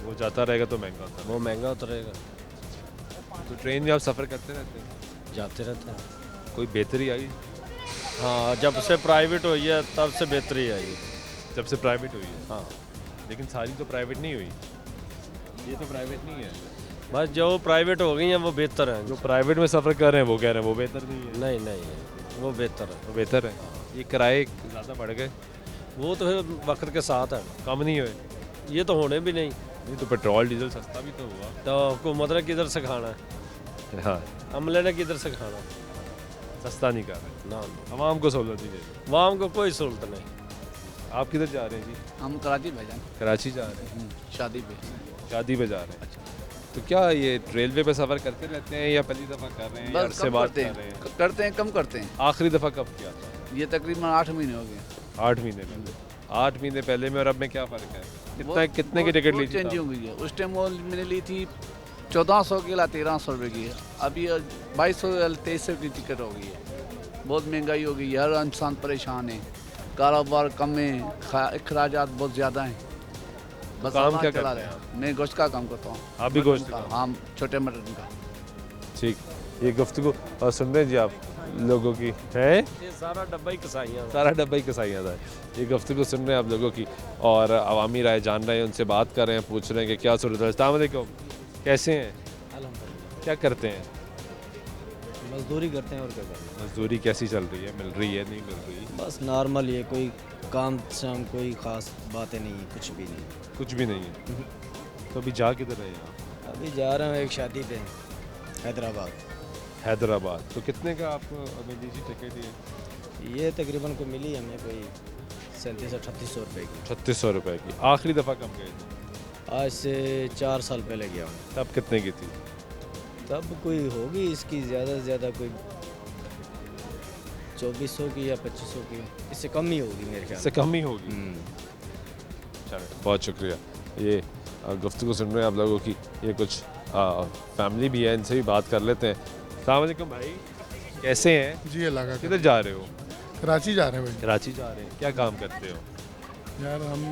वो जाता रहेगा तो महंगा होता वो महंगा होता रहेगा। है। तो ट्रेन में आप सफ़र करते रहते हैं? जाते रहते हैं। कोई बेहतरी आई? हाँ, जब से प्राइवेट हुई है तब से बेहतरी आई है। जब से प्राइवेट हुई है? हाँ, लेकिन सारी तो प्राइवेट नहीं हुई, ये तो प्राइवेट नहीं है। बस जो प्राइवेट हो गई हैं वो बेहतर हैं। जो प्राइवेट में सफ़र कर रहे हैं वो कह रहे हैं वो बेहतर नहीं है। नहीं नहीं, वो बेहतर है। वो बेहतर है। ये किराए ज़्यादा बढ़ गए? वो तो फिर वक्त के साथ है, कम नहीं हुए? ये तो होने भी नहीं। ये तो पेट्रोल डीजल सस्ता भी तो हुआ। तो हुकूमत ने किधर से खाना है? हाँ, अमले ने किधर से खाना? सस्ता नहीं कर रहे ना, आवाम को सहूलत नहीं दे रहे। वाम को कोई सहूलत नहीं। आप किधर जा रहे हैं जी? हम कराची भेजा, कराची जा रहे हैं? शादी पे। शादी पे जा रहे हैं? तो क्या ये रेलवे पे सफ़र करते रहते हैं या पहली दफ़ा कर रहे हैं या से बात कर रहे हैं? करते हैं, कम करते हैं। आखिरी दफ़ा कब किया था? ये तकरीबन 8 महीने हो गए। 8 महीने पहले? 8 महीने पहले में और अब में क्या फ़र्क है? कितने की टिकट ली थी? चेंज हो गई है। उस टाइम वो मैंने ली थी 1400 की, 1300 रुपये की। अभी 2200 या 2300 की टिकट हो गई है। बहुत महंगाई हो गई है, हर इंसान परेशान है, कारोबार कम है, अखराजात बहुत ज़्यादा हैं। बस काम अल्लाह क्या चला करते हैं रहे आप? मैं गोश्त का काम करता हूँ। आप भी गोश्त का? हाँ, छोटे मटन का। ठीक, ये गुफ्तगू सुन रहे हैं जी आप लोगों की है? ये सारा डब्बा ही कसाइयाँ, सारा डब्बा ही कसाइयाँ था। ये गुफ्तगू सुन रहे हैं आप लोगों की और अवामी राय जान रहे हैं, उनसे बात कर रहे हैं, पूछ रहे हैं कि क्या सूरत है। अस्सलाम वालेकुम, कैसे हैं? क्या करते हैं? मजदूरी करते हैं और क्या करते हैं। मजदूरी कैसी चल रही है? मिल रही है नहीं मिल रही? बस नॉर्मल, ये कोई काम शाम कोई ख़ास बातें नहीं है, कुछ भी नहीं। कुछ भी नहीं है? तो अभी जा किधर रहे हैं आप? अभी जा रहे हैं एक शादी पे हैदराबाद। हैदराबाद। तो कितने का आपको अभी लीजिए टिकट? ये ये तकरीबन को मिली हमें कोई 3700-3800 रुपये की। 3600 रुपये की। आखिरी दफ़ा कब गए थे? आज से 4 साल पहले गया हूँ। तब कितने की थी? तब कोई होगी इसकी ज़्यादा से ज़्यादा कोई 2400 की या 2500 की, इससे कम ही होगी मेरे ख्याल से कम ही होगी। चलें, बहुत शुक्रिया। ये गुफ्तगू सुन रहे हैं आप लोगों की, ये कुछ फैमिली भी है, इनसे भी बात कर लेते हैं। अस्सलाम वालेकुम भाई, कैसे हैं? जी अल्लाह का किधर जा रहे हो? कराची जा रहे हैं भाई। कराची जा रहे हैं, क्या काम करते हो? यार हम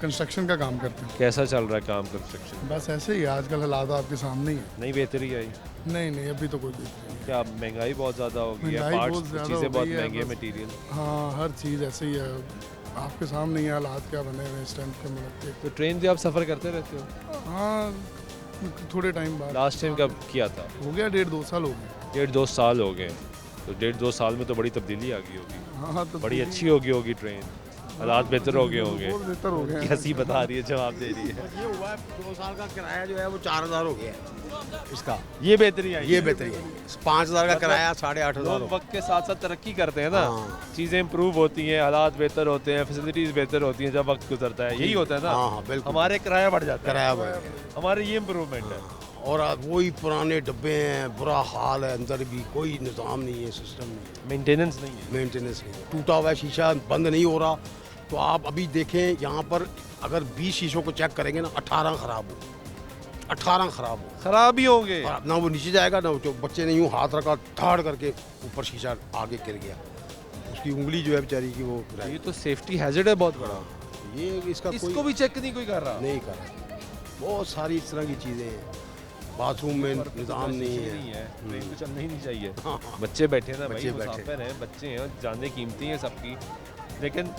कंस्ट्रक्शन का काम करते हैं। कैसा चल रहा है काम कंस्ट्रक्शन? बस ऐसे ही आजकल हालात आपके सामने ही है। नहीं बेहतरी आई? नहीं अभी तो कोई बेहतरी नहीं। क्या महंगाई बहुत ज़्यादा हो गई है? महंगाई पार्ट्स बहुत ज़्यादा चीज़ें हो बहुत गई है, महंगी है, बस। मटीरियल। हाँ हर चीज़ ऐसे ही है, आपके सामने ही हालात क्या बने हुए इस टाइम के मतलब। तो ट्रेन से आप सफ़र करते रहते हो? हाँ थोड़े टाइम बाद। लास्ट टाइम कब किया था? हो गया 1.5-2 साल हो गए। 1.5-2 साल हो गए, तो 1.5-2 साल में तो बड़ी तब्दीली आ गई होगी। हाँ तो बड़ी अच्छी होगी ट्रेन, हालात बेहतर हो गए होंगे। बहुत बेहतर हो गए हैं। कैसी बता रही है, जवाब दे रही है। ये हुआ है 2 साल का किराया जो है वो 4,000 हो गया इसका। ये बेहतरी आई, ये बेहतरी है। 5,000 का किराया 8,500 लोग वक्त के साथ साथ तरक्की करते हैं ना, चीज़ें इंप्रूव होती हैं, हालात बेहतर होते हैं, फैसिलिटीज़ बेहतर होती हैं जब वक्त गुजरता है। यही होता है ना। हाँ बिल्कुल। हमारे किराया बढ़ जाता है, किराया बढ़ गया, हमारे ये इम्प्रूवमेंट है। और वही पुराने डब्बे हैं, बुरा हाल है, अंदर भी कोई निज़ाम नहीं है, सिस्टम नहीं है, मेंटेनेंस नहीं है। मेंटेनेंस नहीं, टूटा हुआ है शीशा, बंद नहीं हो रहा। तो आप अभी देखें यहाँ पर अगर 20 शीशों को चेक करेंगे ना, 18 ख़राब हो, 18 ख़राब हो, ख़राब ही होंगे। ना वो नीचे जाएगा ना जो बच्चे ने यूँ हाथ रखा, ठाड़ करके ऊपर शीशा आगे गिर गया, उसकी उंगली जो है बेचारी की वो। ये तो सेफ्टी हैजर्ड है बहुत बड़ा। ये इसका इसको भी चेक नहीं कोई कर रहा? नहीं कर रहा। बहुत सारी इस तरह की चीज़ें हैं, बाथरूम में निज़ाम नहीं है। ट्रेन तो चलना ही नहीं चाहिए। हाँ। बच्चे बैठे ना भाई, बच्चे बैठे। मुसाफिर हैं, बच्चे हैं, जाने कीमती हैं सबकी, लेकिन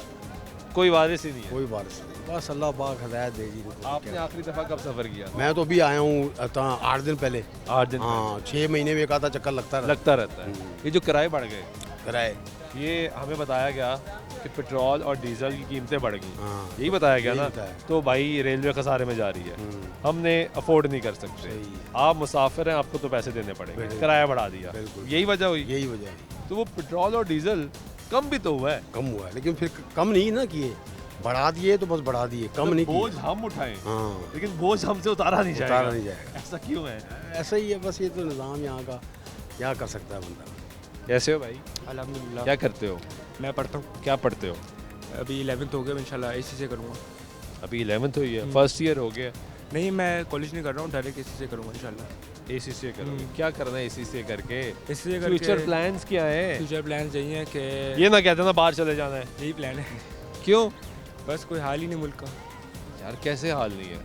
कोई वारिस ही नहीं है। कोई वारिस नहीं, बस अल्लाह पाक हिदायत दे जी। आपने आखिरी दफ़ा कब सफ़र किया? मैं तो अभी आया हूँ 8 दिन पहले। 8 दिन? हाँ 6 महीने में एक आधा चक्कर लगता रहता है। ये जो किराए बढ़ गए, किराए, ये हमें बताया गया कि पेट्रोल और डीजल की कीमतें बढ़ गई, यही बताया गया ना। तो भाई रेलवे खसारे में जा रही है, हमने अफोर्ड नहीं कर सकते। आप मुसाफिर हैं, आपको तो पैसे देने पड़ेंगे, किराया बढ़ा दिया, यही वजह हुई। यही वजह है। तो वो पेट्रोल और डीजल कम भी तो हुआ है। कम हुआ है, लेकिन फिर कम नहीं ना किए, बढ़ा दिए तो बस बढ़ा दिए, कम नहीं किए। बोझ हम उठाएं, हाँ लेकिन बोझ हमसे उतारा नहीं जाएगा। उतारा नहीं जाएगा। ऐसा क्यों है? ऐसा ही है बस, ये तो निज़ाम यहाँ का, क्या कर सकता है बंदा। कैसे हो भाई? अल्हम्दुलिल्लाह। क्या करते हो? मैं पढ़ता हूँ। क्या पढ़ते हो? अभी 11th हो गया, इंशाल्लाह एसी से करूँगा। अभी 11th हुई है, फर्स्ट ईयर हो गया? नहीं मैं कॉलेज नहीं कर रहा हूँ, डायरेक्ट एसी से करूँगा इंशाल्लाह। एसी से करोगे? क्या करना है एसी से करके? एसी से करके फ्यूचर प्लान्स क्या है? फ्यूचर प्लान्स यही है कि ये ना कहते ना बाहर चले जाना है। यही प्लान है। क्यों? बस कोई हाल ही नहीं मुल्क का। यार कैसे हाल नहीं है?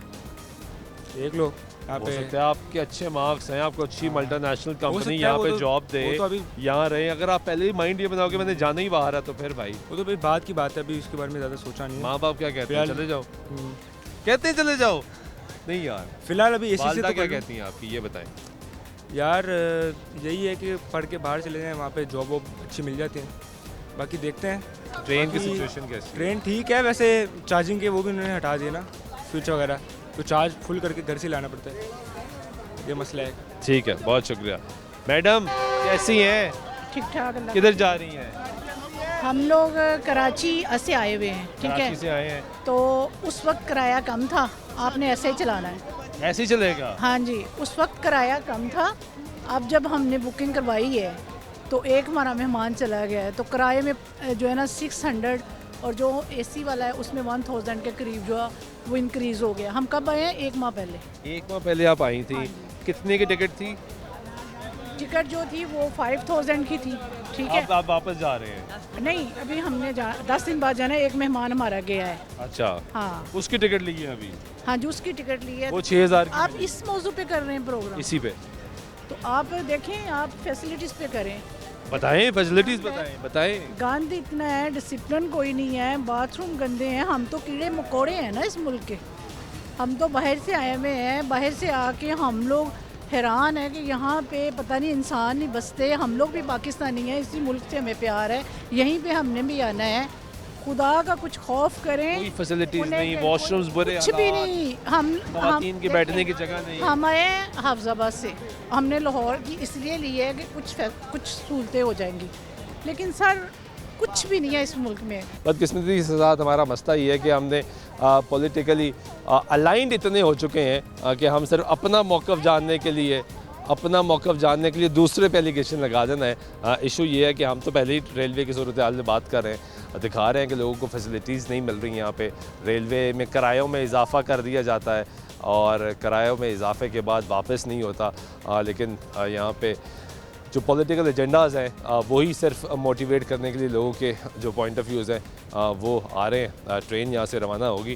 देख लो यहाँ हो पे, सकता है आपके अच्छे मार्क्स हैं, आपको अच्छी मल्टीनेशनल कंपनी सकता है, यहाँ वो पे तो- जॉब वो दे, तो अभी- यहाँ रहे। अगर आप पहले ही माइंड ये बनाओगे मैंने जाना ही बाहर है, तो फिर भाई वो तो भाई बात की बात है, अभी उसके बारे में ज़्यादा सोचा नहीं है। माँ बाप क्या कहते हैं? फिलहाल- चले जाओ, कहते हैं चले जाओ? नहीं यार, फिलहाल अभी एसी से वालिदा तो क्या कर लूं। कहती हैं आपकी, ये बताएं। यार यही है कि पढ़ के बाहर चले जाएं, वहाँ पे जॉब वॉब अच्छी मिल जाती है, बाकी देखते हैं। ट्रेन की बाकी सिचुएशन कैसी है? ट्रेन ठीक है, वैसे चार्जिंग के वो भी उन्होंने हटा दिए ना, स्विच वगैरह, तो चार्ज फुल करके घर से लाना पड़ता है, ये मसला है। ठीक है, बहुत शुक्रिया। मैडम कैसी हैं? ठीक ठाक। अल्लाह किधर जा रही हैं? हम लोग कराची से आए हुए हैं, ठीक कराची है। से आए हैं। तो उस वक्त किराया कम था, आपने ऐसे ही चलाना है। ऐसे ही चलेगा? हाँ जी, उस वक्त किराया कम था। अब जब हमने बुकिंग करवाई है तो एक हमारा मेहमान चला गया है, तो किराए में जो है ना 600, और जो एसी वाला है उसमें 1000 के करीब जो है वो इंक्रीज़ हो गया। हम कब आए हैं? 1 माह पहले। 1 माह पहले आप आई थी। कितने की टिकट थी? टिकट जो थी वो 5000 की थी, ठीक है। अब आप वापस जा रहे हैं? नहीं, अभी हमने 10 दिन बाद जाना है। एक मेहमान हमारा गया है। अच्छा, हाँ, उसकी टिकट ली है अभी? हाँ जी, उसकी टिकट ली है। वो 6000 की आप इस मौजू पे कर रहे हैं प्रोग्राम? इसी पे तो आप देखें, आप फैसिलिटीज़ पे करें। बताएं, फैसिलिटीज़ बताएं। गंद इतना है, डिसिप्लिन कोई नहीं है, बाथरूम गंदे हैं। हम तो कीड़े मकोड़े हैं ना इस मुल्क के, हम तो बाहर से आए हुए हैं। बाहर से आके हम लोग हैरान है कि यहाँ पे पता नहीं इंसान नहीं बसते। हम लोग भी पाकिस्तानी हैं, इसी मुल्क से हमें प्यार है, यहीं पे हमने भी आना है। खुदा का कुछ खौफ करें। कोई फैसिलिटीज नहीं, वॉशरूम्स बुरे, कुछ भी नहीं। खवातीन की बैठने की जगह नहीं। हम आए हाफजाबाद से, हमने लाहौर की इसलिए ली है कि कुछ सहूलतें हो जाएंगी, लेकिन सर कुछ भी नहीं है इस मुल्क में। बदकिस्मती के साथ हमारा मसला ये है कि हमने पॉलिटिकली अलाइंड इतने हो चुके हैं कि हम सिर्फ अपना मौक़िफ़ जानने के लिए अपना मौक़िफ़ जानने के लिए दूसरे पे एलिगेशन लगा देना है। इशू ये है कि हम तो पहले ही रेलवे की सूरत हाल में बात कर रहे हैं, दिखा रहे हैं कि लोगों को फैसिलिटीज़ नहीं मिल रही यहाँ पे। रेलवे में किरायों में इजाफ़ा कर दिया जाता है और किरायों में इजाफे के बाद वापस नहीं होता, लेकिन यहाँ पे जो पॉलिटिकल एजेंडाज़ हैं वही सिर्फ मोटिवेट करने के लिए लोगों के जो पॉइंट ऑफ व्यूज़ हैं वो आ रहे हैं। ट्रेन यहाँ से रवाना होगी,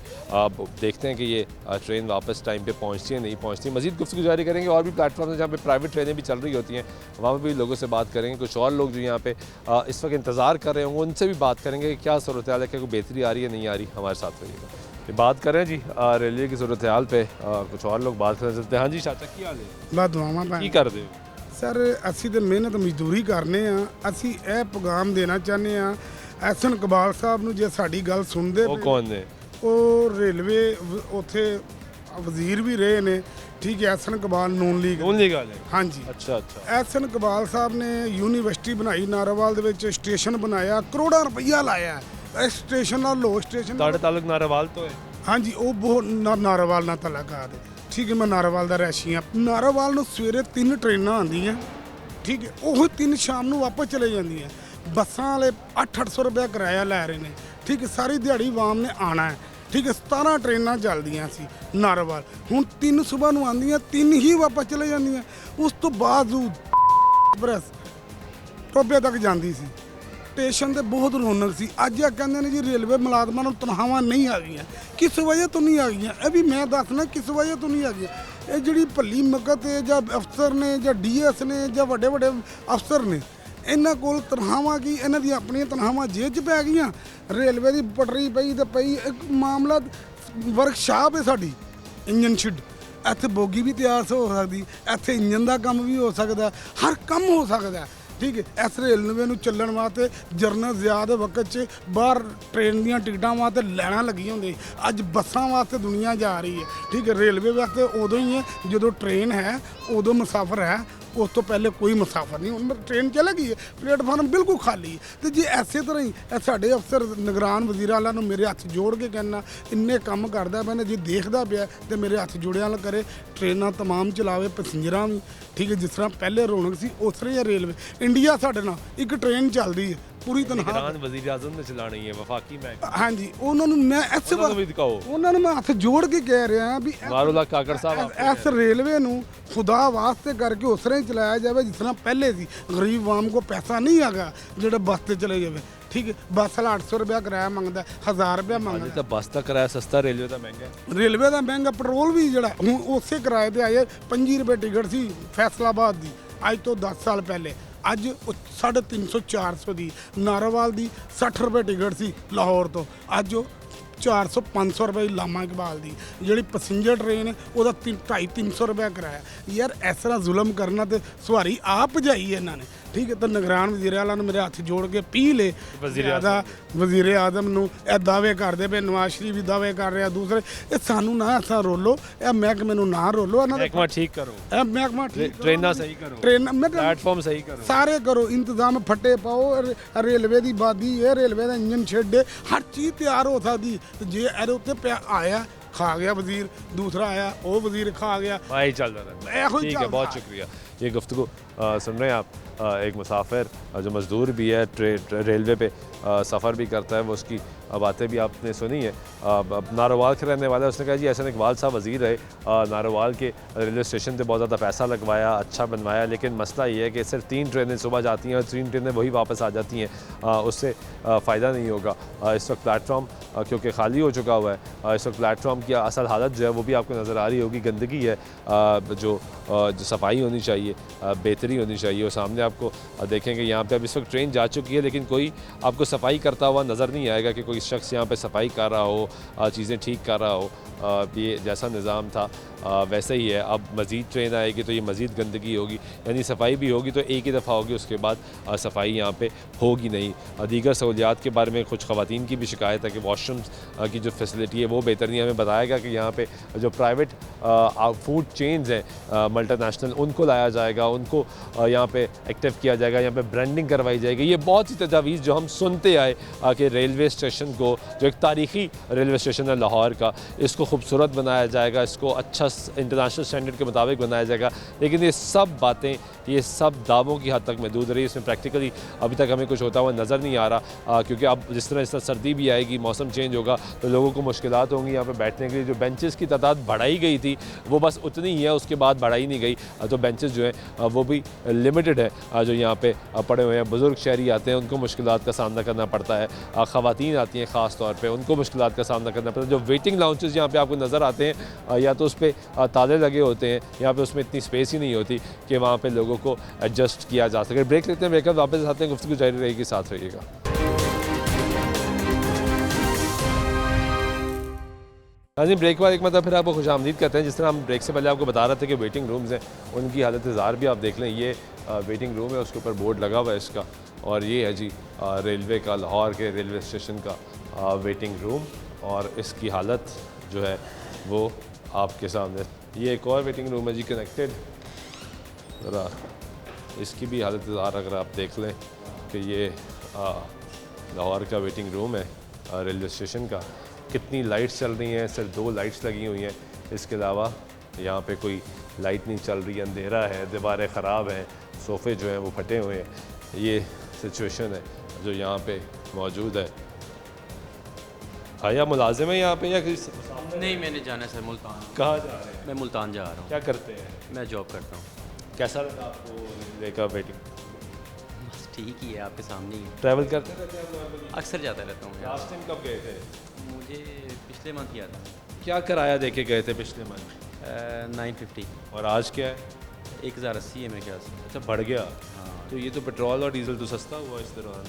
देखते हैं कि ये ट्रेन वापस टाइम पे पहुँचती है नहीं पहुँचती। मज़ीद गुफ्तगू जारी करेंगे। और भी प्लेटफॉर्म हैं जहाँ पे प्राइवेट ट्रेनें भी चल रही होती हैं, वहाँ पर भी लोगों से बात करेंगे। कुछ और लोग जो यहाँ पे इस वक्त इंतज़ार कर रहे होंगे उनसे भी बात करेंगे कि क्या सूरत हाल है, क्या कोई बेहतरी आ रही है नहीं आ रही। हमारे साथ रहिएगा। बात करें जी रेलवे की सूरत हाल पे, कुछ और लोग बात कर सकते हैं। हाँ जी चाचा की हाल है? बात दुआवां की कर दे सर, ਅਸੀਂ ਤੇ ਮਿਹਨਤ ਮਜ਼ਦੂਰੀ ਕਰਨੇ ਆ। ਅਸੀਂ ਇਹ ਪੈਗਾਮ ਦੇਣਾ ਚਾਹੁੰਦੇ ਆ ਐਸਨ ਇਕਬਾਲ ਸਾਹਿਬ ਨੂੰ, ਜੇ ਸਾਡੀ ਗੱਲ ਸੁਣਦੇ। ਉਹ ਕੌਣ ਨੇ? ਉਹ ਰੇਲਵੇ ਉੱਥੇ ਵਜ਼ੀਰ ਵੀ ਰਹੇ ਨੇ, ਠੀਕ ਹੈ। ਐਸਨ ਇਕਬਾਲ ਨੂਨ ਲੀਗ ਵਾਲੇ। ਹਾਂਜੀ ਅੱਛਾ ਅੱਛਾ। ਐਸਨ ਇਕਬਾਲ ਸਾਹਿਬ ਨੇ ਯੂਨੀਵਰਸਿਟੀ ਬਣਾਈ, ਨਾਰਾਵਾਲ ਦੇ ਵਿੱਚ ਸਟੇਸ਼ਨ ਬਣਾਇਆ, ਕਰੋੜਾਂ ਰੁਪਈਆ ਲਾਇਆ ਇਸ ਸਟੇਸ਼ਨ ਨਾਲ। ਲੋ ਸਟੇਸ਼ਨ ਤੁਹਾਡੇ ਤਾਲੁਕ ਨਾਰਾਵਾਲ ਤੋਂ ਹੈ? ਹਾਂਜੀ, ਉਹ ਬਹੁਤ ਨਾਰਾਵਾਲ ਨਾਲ ਤਲਾਕਾਤ ਹੈ, ਠੀਕ ਹੈ। ਮੈਂ ਨਾਰਾਵਾਲ ਦਾ ਰਹਿਸ਼ੀ ਹਾਂ। ਨਾਰਾਵਾਲ ਨੂੰ ਸਵੇਰੇ 3 ਟ੍ਰੇਨਾਂ ਆਉਂਦੀਆਂ, ਠੀਕ ਹੈ। ਉਹ 3 ਸ਼ਾਮ ਨੂੰ ਵਾਪਸ ਚਲੇ ਜਾਂਦੀਆਂ। ਬੱਸਾਂ ਵਾਲੇ 800 ਰੁਪਏ ਕਿਰਾਇਆ ਲੈ ਰਹੇ ਨੇ, ਠੀਕ ਹੈ। ਸਾਰੀ ਦਿਹਾੜੀ ਆਵਾਮ ਨੇ ਆਉਣਾ ਹੈ, ਠੀਕ ਹੈ। 17 ਟ੍ਰੇਨਾਂ ਚੱਲਦੀਆਂ ਸੀ ਨਾਰਾਵਾਲ, ਹੁਣ 3 ਸਵੇਰ ਨੂੰ ਆਉਂਦੀਆਂ, 3 ਹੀ ਵਾਪਸ ਚਲੇ ਜਾਂਦੀਆਂ। ਉਸ ਤੋਂ ਬਾਵਜੂਦ ਬਰਸ ਟੋਬੇ ਤੱਕ ਜਾਂਦੀ ਸੀ। ਸਟੇਸ਼ਨ ਤੇ ਬਹੁਤ ਰੌਣਕ ਸੀ। ਅੱਜ ਇਹ ਕਹਿੰਦੇ ਨੇ ਜੀ ਰੇਲਵੇ ਮੁਲਾਜ਼ਮਾਂ ਨੂੰ ਤਨਖਾਹਾਂ ਨਹੀਂ ਆ ਗਈਆਂ। ਕਿਸ ਵਜ੍ਹਾ ਤੋਂ ਨਹੀਂ ਆ ਗਈਆਂ? ਇਹ ਵੀ ਮੈਂ ਦੱਸਣਾ ਕਿਸ ਵਜ੍ਹਾ ਤੋਂ ਨਹੀਂ ਆ ਗਈਆਂ। ਇਹ ਜਿਹੜੀ ਭੱਲੀ ਮਕਤ ਹੈ ਜਾਂ ਅਫਸਰ ਨੇ ਜਾਂ ਡੀਐਸ ਨੇ ਜਾਂ ਵੱਡੇ ਵੱਡੇ ਅਫਸਰ ਨੇ, ਇਹਨਾਂ ਕੋਲ ਤਨਖਾਹਾਂ ਕੀ, ਇਹਨਾਂ ਦੀਆਂ ਆਪਣੀਆਂ ਤਨਖਾਹਾਂ ਜੇਬ 'ਚ ਪੈ ਗਈਆਂ। ਰੇਲਵੇ ਦੀ ਪਟੜੀ ਪਈ ਤੇ ਪਈ। ਇੱਕ ਮਾਮਲਾ ਵਰਕਸ਼ਾਪ ਹੈ ਸਾਡੀ, ਇੰਜਨ ਸ਼ੈੱਡ, ਇੱਥੇ ਬੋਗੀ ਵੀ ਤਿਆਰ ਹੋ ਸਕਦੀ, ਇੱਥੇ ਇੰਜਨ ਦਾ ਕੰਮ ਵੀ ਹੋ ਸਕਦਾ, ਹਰ ਕੰਮ ਹੋ ਸਕਦਾ, ਠੀਕ ਹੈ। ਇਸ ਰੇਲਵੇ ਨੂੰ ਚੱਲਣ ਵਾਸਤੇ ਜਰਨਲ ਜ਼ਿਆਦਾ ਵਕਤ 'ਚ ਬਾਹਰ ਟ੍ਰੇਨ ਦੀਆਂ ਟਿਕਟਾਂ ਵਾਸਤੇ ਲੈਣਾ ਲੱਗੀਆਂ ਹੁੰਦੀਆਂ। ਅੱਜ ਬੱਸਾਂ ਵਾਸਤੇ ਦੁਨੀਆ ਜਾ ਰਹੀ ਹੈ, ਠੀਕ ਹੈ। ਰੇਲਵੇ ਵਾਸਤੇ ਉਦੋਂ ਹੀ ਹੈ ਜਦੋਂ ਟ੍ਰੇਨ ਹੈ, ਉਦੋਂ ਮੁਸਾਫਰ ਹੈ, ਉਸ ਤੋਂ ਪਹਿਲੇ ਕੋਈ ਮੁਸਾਫਰ ਨਹੀਂ। ਹੁਣ ਟ੍ਰੇਨ ਚਲੇ ਗਈ ਹੈ, ਪਲੇਟਫਾਰਮ ਬਿਲਕੁਲ ਖਾਲੀ ਹੈ। ਤੇ ਜੇ ਐਸੇ ਤਰ੍ਹਾਂ ਹੀ ਸਾਡੇ ਅਫਸਰ ਨਿਗਰਾਨ ਵਜ਼ੀਰ ਆਲਾ ਨੂੰ ਮੇਰੇ ਹੱਥ ਜੋੜ ਕੇ ਕਹਿਣਾ, ਇੰਨੇ ਕੰਮ ਕਰਦਾ ਪਿਆ, ਜੇ ਦੇਖਦਾ ਪਿਆ ਤੇ ਮੇਰੇ ਹੱਥ ਜੋੜਿਆ ਨਾਲ ਕਰੇ। ਟ੍ਰੇਨਾਂ ਤਮਾਮ ਚਲਾਵੇ, ਪੈਸੰਜਰਾਂ ਵੀ, ਠੀਕ ਹੈ। ਜਿਸ ਤਰ੍ਹਾਂ ਪਹਿਲੇ ਰੌਣਕ ਸੀ ਉਸ ਤਰ੍ਹਾਂ ਹੀ ਰੇਲਵੇ ਇੰਡੀਆ ਸਾਡੇ ਨਾਲ ਇੱਕ ਟ੍ਰੇਨ ਚੱਲਦੀ ਹੈ ਪੂਰੀ ਤਨਖਾਹ। ਨਿਗਰਾਨ ਵਜ਼ੀਰ ਆਜ਼ਮ ਨੇ ਚਲਾਣੀ ਹੈ ਵਫਾਕੀ ਮਹਿਕਮਾ। ਹਾਂਜੀ, ਉਹਨਾਂ ਨੂੰ ਮੈਂ ਐਸੇ ਉਹਨਾਂ ਨੂੰ ਮੈਂ ਹੱਥ ਜੋੜ ਕੇ ਕਹਿ ਰਿਹਾ ਵੀ ਮਾਰੂਲਾ ਕਾਕੜ ਸਾਹਿਬ, ਇਸ ਰੇਲਵੇ ਨੂੰ ਖੁਦਾ ਵਾਸਤੇ ਕਰਕੇ ਉਸ ਤਰ੍ਹਾਂ ਹੀ ਚਲਾਇਆ ਜਾਵੇ ਜਿਸ ਤਰ੍ਹਾਂ ਪਹਿਲੇ ਸੀ। ਗਰੀਬ ਆਵਾਮ ਕੋ ਪੈਸਾ ਨਹੀਂ ਹੈਗਾ ਜਿਹੜਾ ਬੱਸ ਤੇ ਚਲੇ ਜਾਵੇ, ਠੀਕ ਹੈ। ਬੱਸ ਵਾਲਾ 800 ਰੁਪਇਆ ਕਿਰਾਇਆ ਮੰਗਦਾ, 1000 ਰੁਪਇਆ ਮੰਗਦਾ। ਤਾਂ ਬੱਸ ਦਾ ਕਿਰਾਇਆ ਸਸਤਾ, ਰੇਲਵੇ ਦਾ ਮਹਿੰਗਾ। ਰੇਲਵੇ ਦਾ ਮਹਿੰਗਾ, ਪੈਟਰੋਲ ਵੀ ਜਿਹੜਾ ਹੁਣ ਉਸੇ ਕਿਰਾਏ ਤੇ ਆਏ। 25 ਰੁਪਏ ਟਿਕਟ ਸੀ ਫੈਸਲਾਬਾਦ ਦੀ ਅੱਜ ਤੋਂ 10 ਸਾਲ ਪਹਿਲੇ, ਅੱਜ 350 400 ਦੀ। ਨਾਰਾਵਾਲ ਦੀ 60 ਰੁਪਏ ਟਿਕਟ ਸੀ ਲਾਹੌਰ ਤੋਂ, ਅੱਜ ਉਹ 400 500 ਰੁਪਏ ਲਾਮਾ ਇਕਬਾਲ ਦੀ। ਜਿਹੜੀ ਪੈਸੇਂਜਰ ਟ੍ਰੇਨ ਹੈ ਉਹਦਾ 250 300 ਰੁਪਏ ਕਿਰਾਇਆ। ਯਾਰ ਇਸ ਤਰ੍ਹਾਂ ਜ਼ੁਲਮ ਕਰਨਾ ਤੇ ਸਵਾਰੀ ਆਪ ਭਜਾਈ ਇਹਨਾਂ ਨੇ, ਠੀਕ ਹੈ। ਤਾਂ ਨਿਗਰਾਨ ਵਜ਼ੀਰ ਆਲਾ ਨੂੰ ਮੇਰੇ ਹੱਥ ਜੋੜ ਕੇ ਪੀ ਲੈ। ਵਜ਼ੀਰ ਆਜ਼ਮ ਨੂੰ ਇਹ ਦਾਅਵੇ ਕਰਦੇ ਪਏ, ਨਵਾਜ਼ ਸ਼ਰੀਫ ਵੀ ਦਾਅਵੇ ਕਰ ਰਿਹਾ, ਦੂਸਰੇ। ਇਹ ਸਾਨੂੰ ਨਾ ਐਸਾ ਰੋਲੋ, ਇਹ ਮਹਿਕਮੇ ਨੂੰ ਨਾ ਰੋਲੋ। ਇਹਨਾਂ ਦਾ ਮਹਿਕਮਾ ਠੀਕ ਕਰੋ, ਇਹ ਮਹਿਕਮਾ ਠੀਕ, ਟ੍ਰੇਨਾਂ ਸਹੀ ਕਰੋ, ਪਲੇਟਫਾਰਮ ਸਹੀ ਕਰੋ, ਸਾਰੇ ਕਰੋ। ਇੰਤਜ਼ਾਮ ਫੱਟੇ ਪਾਓ। ਰੇਲਵੇ ਦੀ ਬਾਦੀ ਹੈ, ਰੇਲਵੇ ਦਾ ਇੰਜਨ ਸ਼ੈੱਡ ਹੈ, ਹਰ ਚੀਜ਼ ਤਿਆਰ ਹੋ ਸਕਦੀ। ਜੇ ਇਹਦੇ ਉੱਤੇ ਪਿਆ ਆਇਆ खा गया वजीर, दूसरा आया वो वजीर खा गया, वही चल रहा है। ठीक है, बहुत शुक्रिया। ये गुफ्तगू सुन रहे हैं आप, एक मुसाफिर जो मज़दूर भी है, रेलवे पे सफ़र भी करता है, वो उसकी बातें भी आपने सुनी है। नारोवाल के रहने वाला है, उसने कहा जी एहसन इकबाल साहब वज़ीर रहे, नारोवाल के रेलवे स्टेशन पे बहुत ज़्यादा पैसा लगवाया, अच्छा बनवाया, लेकिन मसला ये है कि सिर्फ 3 ट्रेनें सुबह जाती हैं और 3 ट्रेनें वही वापस आ जाती हैं, उससे फ़ायदा नहीं होगा। इस वक्त प्लेटफॉर्म क्योंकि खाली हो चुका हुआ है, इस वक्त प्लेटफॉर्म की असल हालत जो है वो भी आपको नज़र आ रही होगी। गंदगी है, जो सफाई होनी चाहिए, बेहतरी होनी चाहिए। और सामने आपको देखेंगे यहाँ पे अब इस वक्त ट्रेन जा चुकी है, लेकिन कोई आपको सफाई करता हुआ नज़र नहीं आएगा कि कोई शख्स यहाँ पे सफाई कर रहा हो, चीज़ें ठीक कर रहा हो। ये जैसा निज़ाम था वैसे ही है। अब मज़ीद ट्रेन आएगी तो ये मज़ीद गंदगी होगी, यानी सफाई भी होगी तो एक ही दफ़ा होगी, उसके बाद सफाई यहाँ पे होगी नहीं। दीगर सहूलियात के बारे में कुछ ख़वातीन की भी शिकायत है कि वॉशरूम्स की जो फैसिलिटी है वो बेहतर नहीं। हमें बताया गया कि यहाँ पे जो प्राइवेट फूड चेन्स हैं मल्टीनेशनल, उनको लाया जाएगा, उनको यहाँ पे एक्टिव किया जाएगा, यहाँ पे ब्रांडिंग करवाई जाएगी। ये बहुत सी तजावीज़ जो हम सुनते आए कि रेलवे स्टेशन स्टेशन को, जो एक तारीख़ी रेलवे स्टेशन है लाहौर का, इसको खूबसूरत बनाया जाएगा, इसको अच्छा इंटरनेशनल स्टैंडर्ड के मुताबिक बनाया जाएगा। लेकिन ये सब बातें, ये सब दावों की हद तक महदूद रही। इसमें प्रैक्टिकली अभी तक हमें कुछ होता हुआ नज़र नहीं आ रहा, क्योंकि अब जिस तरह सर्दी भी आएगी, मौसम चेंज होगा, तो लोगों को मुश्किलात होंगी यहाँ पे बैठने के लिए। जो बेंचेस की तादाद बढ़ाई गई थी वो बस उतनी ही है, उसके बाद बढ़ाई नहीं गई। तो बेंचेस जो हैं वो भी लिमिटेड है। जो यहाँ पे पड़े हुए हैं, बुज़ुर्ग शहरी आते हैं, उनको मुश्किलात का सामना करना पड़ता है। ख़वातीन आती हैं ख़ास तौर पे, उनको मुश्किलात का सामना करना पड़ता है। जो वेटिंग लाउंजेस यहाँ पे आपको नज़र आते हैं, या तो उस पर ताले लगे होते हैं, यहाँ पे उसमें इतनी स्पेस ही नहीं होती कि वहाँ पे लोगों को एडजस्ट किया जा सके। ब्रेक लेते हैं, ब्रेकअप वापस आते हैं, गुफ्तगू जारी रहेगी, साथ रहिएगा। हाँ जी, ब्रेक बाद एक मतलब फिर आपको खुशामदीद कहते हैं। जिस तरह हम ब्रेक से पहले आपको बता रहे थे कि वेटिंग रूम्स हैं, उनकी हालत ज़ार भी आप देख लें। ये वेटिंग रूम है, उसके ऊपर बोर्ड लगा हुआ है इसका, और ये है जी रेलवे का, लाहौर के रेलवे स्टेशन का वेटिंग रूम, और इसकी हालत जो है वो आपके सामने। ये एक और वेटिंग रूम है जी कनेक्टेड, ज़रा इसकी भी हालत ज़ार अगर आप देख लें कि ये लाहौर का वेटिंग रूम है रेलवे स्टेशन का। कितनी लाइट्स चल रही हैं, सिर्फ 2 लाइट्स लगी हुई हैं, इसके अलावा यहाँ पे कोई लाइट नहीं चल रही, अंधेरा है, दीवारें ख़राब हैं, सोफ़े जो हैं वो फटे हुए हैं। ये सिचुएशन है जो यहाँ पे मौजूद है। या मुलाजिम है यहाँ पे या किसी? नहीं, मैंने जाना है सर मुल्तान। कहाँ जा रहे हैं? मैं मुल्तान जा रहा हूँ। क्या करते हैं? मैं जॉब करता हूँ। कैसा लगा आपको रेलवे का वेटिंग? बस ठीक ही है, आपके सामने ही है। ट्रैवल करते रहते हैं? अक्सर जाता रहता हूँ। लास्ट टाइम कब गए थे? मुझे पिछले मंथ किया था। क्या किराया दे के गए थे पिछले मंथ? 950। और आज क्या है? 1080 है मेरे ख्याल से। अच्छा, बढ़ गया। हाँ। तो ये तो पेट्रोल और डीजल तो सस्ता हुआ इस दौरान,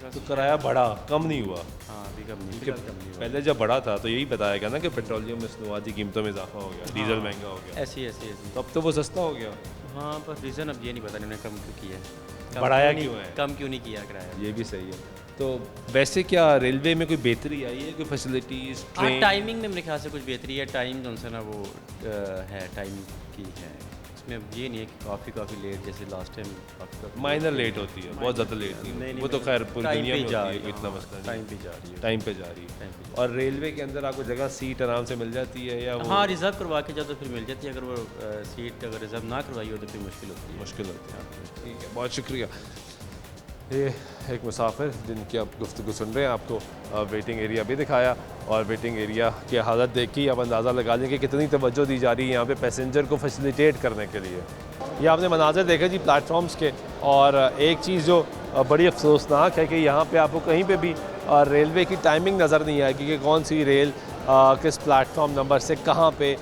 तो किराया बढ़ा, कम नहीं हुआ। हाँ, अभी कम नहीं, कम नहीं हुआ। पहले जब बढ़ा था तो यही बताया गया ना कि पेट्रोलियम मसनूआती कीमतों में इजाफा हो गया, डीजल महंगा हो गया। ऐसी। तो अब तो वो सस्ता हो गया। हाँ, पर रीज़न अब ये नहीं पता इन्होंने कम क्यों किया है, बढ़ाया क्यों है, कम क्यों नहीं किया किराया। ये भी सही है। तो वैसे क्या रेलवे में कोई बेहतरी आई है, कोई फैसिलिटीज़, ट्रेन? टाइमिंग में मेरे ख्याल से कुछ बेहतरी है। टाइम जो उनसे ना वो है, टाइम की है। इसमें ये नहीं है कि काफ़ी लेट, जैसे लास्ट टाइम काफ़ी माइनर लेट होती है, बहुत ज़्यादा लेट नहीं, वो तो खैर पूरी दुनिया में होती है, इतना मसला टाइम पे जा रही है, टाइम पे जा रही है। और रेलवे के अंदर आपको जगह सीट आराम से मिल जाती है या वो? हाँ, रिज़र्व करवा के जाओ तो फिर मिल जाती है। अगर वो सीट अगर रिज़र्व ना करवाई हो तो फिर मुश्किल होती है। ठीक है, बहुत शुक्रिया। ये एक मुसाफिर जिनकी आप गुफ्तगू सुन रहे हैं, आपको वेटिंग एरिया भी दिखाया, और वेटिंग एरिया की हालत देख के आप अंदाज़ा लगा लें कि कितनी तवज्जो दी जा रही है यहाँ पे पैसेंजर को फैसिलिटेट करने के लिए। ये आपने मनाज़र देखे जी प्लेटफॉर्म्स के, और एक चीज़ जो बड़ी अफसोसनाक है कि यहाँ पे आपको कहीं पे भी रेलवे की टाइमिंग नज़र नहीं आएगी कि कौन सी रेल किस प्लेटफॉर्म नंबर से कहाँ पे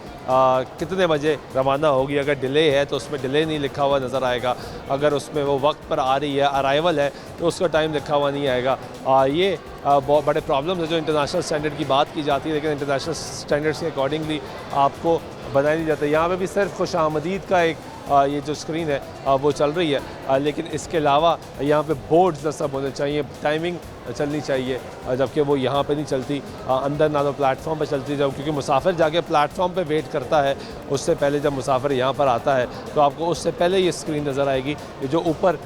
कितने बजे रवाना होगी। अगर डिले है तो उसमें डिले नहीं लिखा हुआ नज़र आएगा, अगर उसमें वो वक्त पर आ रही है, अराइवल है, तो उसका टाइम लिखा हुआ नहीं आएगा। ये बहुत बड़े प्रॉब्लम्स है जो इंटरनेशनल स्टैंडर्ड की बात की जाती है, लेकिन इंटरनेशनल स्टैंडर्ड्स के अकॉर्डिंगली आपको बनाया नहीं जाता। यहाँ पे भी सिर्फ खुशामदीद का एक ये जो स्क्रीन है वो चल रही है, लेकिन इसके अलावा यहाँ पे बोर्ड्स दस्तयाब होने चाहिए, टाइमिंग चलनी चाहिए, जबकि वो यहाँ पे नहीं चलती। अंदर ना तो प्लेटफॉर्म पे चलती, जब क्योंकि मुसाफिर जाके प्लेटफॉर्म पे वेट करता है, उससे पहले जब मुसाफिर यहाँ पर आता है तो आपको उससे पहले ये स्क्रीन नज़र आएगी। ये जो ऊपर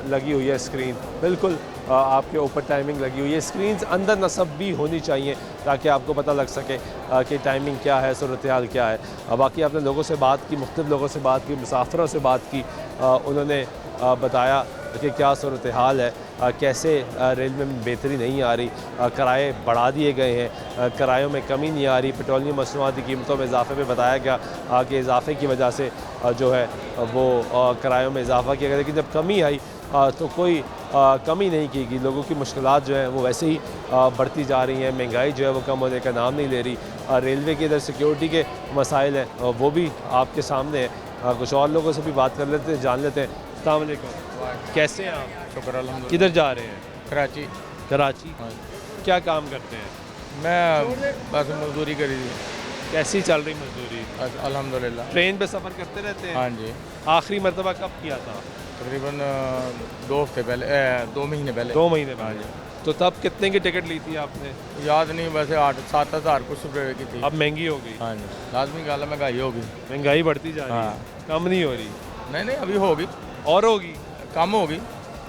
लगी हुई है स्क्रीन, बिल्कुल आपके ऊपर टाइमिंग लगी हुई है। स्क्रीन्स अंदर नस्ब भी होनी चाहिए ताकि आपको पता लग सके कि टाइमिंग क्या है, सूरत हाल क्या है। बाकी आपने लोगों से बात की, मुख्तलिफ लोगों से बात की, मुसाफिरों से बात की, उन्होंने बताया कि क्या सूरत हाल है, कैसे रेलवे में बेहतरी नहीं आ रही, किराए बढ़ा दिए गए हैं, किरायों में कमी नहीं आ रही, पेट्रोलियम मसनूआत की कीमतों में इजाफे पे बताया गया कि इजाफे की वजह से जो है वो किरायों में इजाफा किया गया, लेकिन जब कमी आई तो कोई कमी नहीं की गई। लोगों की मुश्किलात जो हैं वो वैसे ही बढ़ती जा रही हैं, महंगाई जो है वो कम होने का नाम नहीं ले रही। रेलवे के इधर सिक्योरिटी के मसाइल हैं वो भी आपके सामने हैं। कुछ और लोगों से भी बात कर लेते हैं, जान लेते हैं। अस्सलाम वालेकुम, कैसे हैं आप? शुक्र अल्हम्दुलिल्लाह। किधर जा रहे हैं? कराची। कराची, क्या काम करते हैं? मैं बस मजदूरी करी थी। कैसी चल रही मजदूरी? अल्हम्दुलिल्लाह। ट्रेन पे सफ़र करते रहते हैं? हाँ जी। आखिरी मरतबा कब किया था? तकरीबन 2 हफ्ते पहले, 2 महीने पहले। 2 महीने पहले। तो तब कितने की टिकट ली थी आपने? याद नहीं, वैसे 8-7 हज़ार कुछ रुपये की थी। अब महंगी हो गई? हाँ जी, लाजमी गाला महंगाई होगी। महंगाई बढ़ती जा रही है, कम नहीं हो रही? नहीं, अभी होगी और होगी, कम होगी।